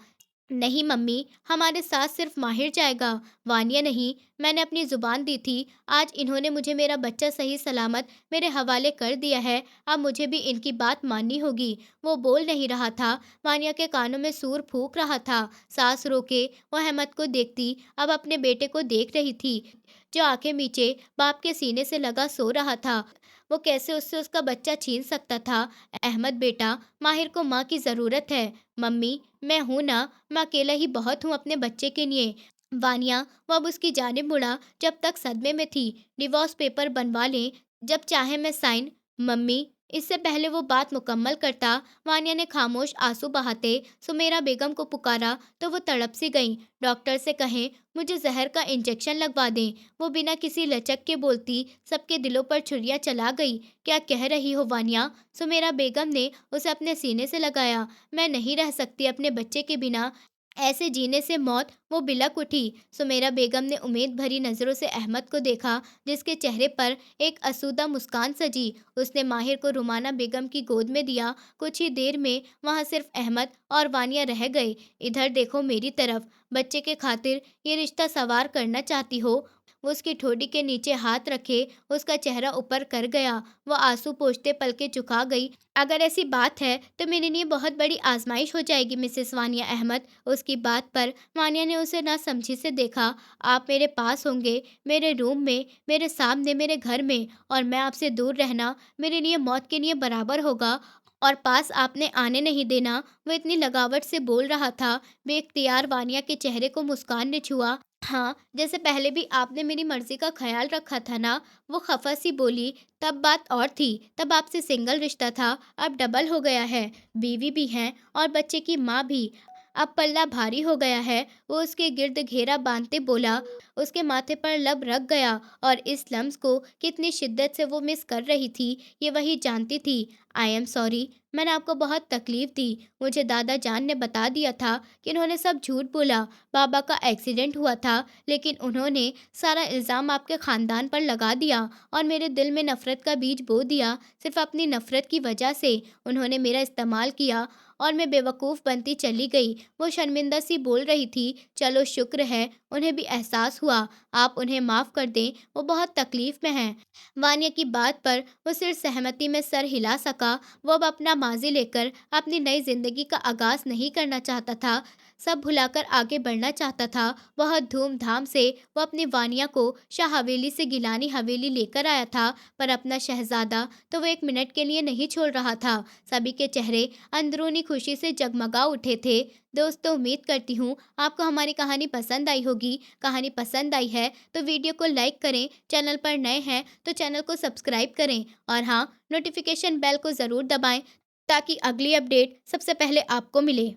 नहीं मम्मी, हमारे साथ सिर्फ माहिर जाएगा, वानिया नहीं। मैंने अपनी ज़ुबान दी थी। आज इन्होंने मुझे मेरा बच्चा सही सलामत मेरे हवाले कर दिया है, अब मुझे भी इनकी बात माननी होगी। वो बोल नहीं रहा था, वानिया के कानों में सूर फूंक रहा था। सांस रोके वो अहमद को देखती, अब अपने बेटे को देख रही थी, जो आंखें मीचे बाप के सीने से लगा सो रहा था। वो कैसे उससे उसका बच्चा छीन सकता था। अहमद बेटा, माहिर को माँ की ज़रूरत है। मम्मी, मैं हूं ना, मैं अकेला ही बहुत हूँ अपने बच्चे के लिए। वानिया वो अब उसकी जानिब मुड़ा, जब तक सदमे में थी। डिवोर्स पेपर बनवा लें, जब चाहे मैं साइन। मम्मी, इससे पहले वो बात मुकम्मल करता, वानिया ने खामोश आंसू बहाते सुमेरा बेगम को पुकारा तो वो तड़प सी गईं। डॉक्टर से कहें मुझे जहर का इंजेक्शन लगवा दें। वो बिना किसी लचक के बोलती सबके दिलों पर छुरियां चला गई। क्या कह रही हो वानिया? सुमेरा बेगम ने उसे अपने सीने से लगाया। मैं नहीं रह सकती अपने बच्चे के बिना। ऐसे जीने से मौत, वो बिलक उठी। सुमेरा बेगम ने उम्मीद भरी नजरों से अहमद को देखा, जिसके चेहरे पर एक असूदा मुस्कान सजी। उसने माहिर को रुमाना बेगम की गोद में दिया। कुछ ही देर में वहां सिर्फ अहमद और वानिया रह गए। इधर देखो मेरी तरफ, बच्चे के खातिर ये रिश्ता सवार करना चाहती हो? वो उसकी ठोड़ी के नीचे हाथ रखे, उसका चेहरा ऊपर कर गया। वो आंसू पोंछते पलकें झुका गई। अगर ऐसी बात है तो मेरे लिए बहुत बड़ी आजमाइश हो जाएगी मिसेस वानिया अहमद। उसकी बात पर वानिया ने उसे नासमझी से देखा। आप मेरे पास होंगे, मेरे रूम में, मेरे सामने, मेरे घर में, और मैं आपसे दूर रहना मेरे लिए मौत के लिए बराबर होगा। और पास आपने आने नहीं देना। वो इतनी लगावट से बोल रहा था, बेख्तियार वानिया के चेहरे को मुस्कान ने छुआ। हाँ, जैसे पहले भी आपने मेरी मर्जी का ख्याल रखा था ना। वो खफा सी बोली। तब बात और थी, तब आपसे सिंगल रिश्ता था, अब डबल हो गया है। बीवी भी हैं और बच्चे की माँ भी। अब पल्ला भारी हो गया है। वो उसके गिर्द घेरा बांधते बोला। उसके माथे पर लब रख गया, और इस लम्स को कितनी शिद्दत से वो मिस कर रही थी, ये वही जानती थी। आई एम सॉरी, मैंने आपको बहुत तकलीफ दी। मुझे दादा जान ने बता दिया था कि इन्होंने सब झूठ बोला। बाबा का एक्सीडेंट हुआ था, लेकिन उन्होंने सारा इल्ज़ाम आपके ख़ानदान पर लगा दिया और मेरे दिल में नफ़रत का बीज बो दिया। सिर्फ़ अपनी नफ़रत की वजह से उन्होंने मेरा इस्तेमाल किया और मैं बेवकूफ़ बनती चली गई। वो शर्मिंदा सी बोल रही थी। चलो शुक्र है उन्हें भी एहसास हुआ। आप उन्हें माफ़ कर दें, वो बहुत तकलीफ़ में हैं। वानिया की बात पर वो सिर्फ सहमति में सर हिला सका। वो अब अपना माज़ी लेकर अपनी नई ज़िंदगी का आगाज़ नहीं करना चाहता था, सब भुलाकर आगे बढ़ना चाहता था। बहुत धूम-धाम से वो अपनी वानिया को शाह हवेली से गिलानी हवेली लेकर आया था, पर अपना शहज़ादा तो वो 1 मिनट के लिए नहीं छोड़ रहा था। सभी के चेहरे अंदरूनी खुशी से जगमगा उठे थे। दोस्तों, उम्मीद करती हूँ आपको हमारी कहानी पसंद आई होगी। कहानी पसंद आई है तो वीडियो को लाइक करें, चैनल पर नए हैं तो चैनल को सब्सक्राइब करें, और हाँ, नोटिफिकेशन बेल को ज़रूर दबाएं ताकि अगली अपडेट सबसे पहले आपको मिले।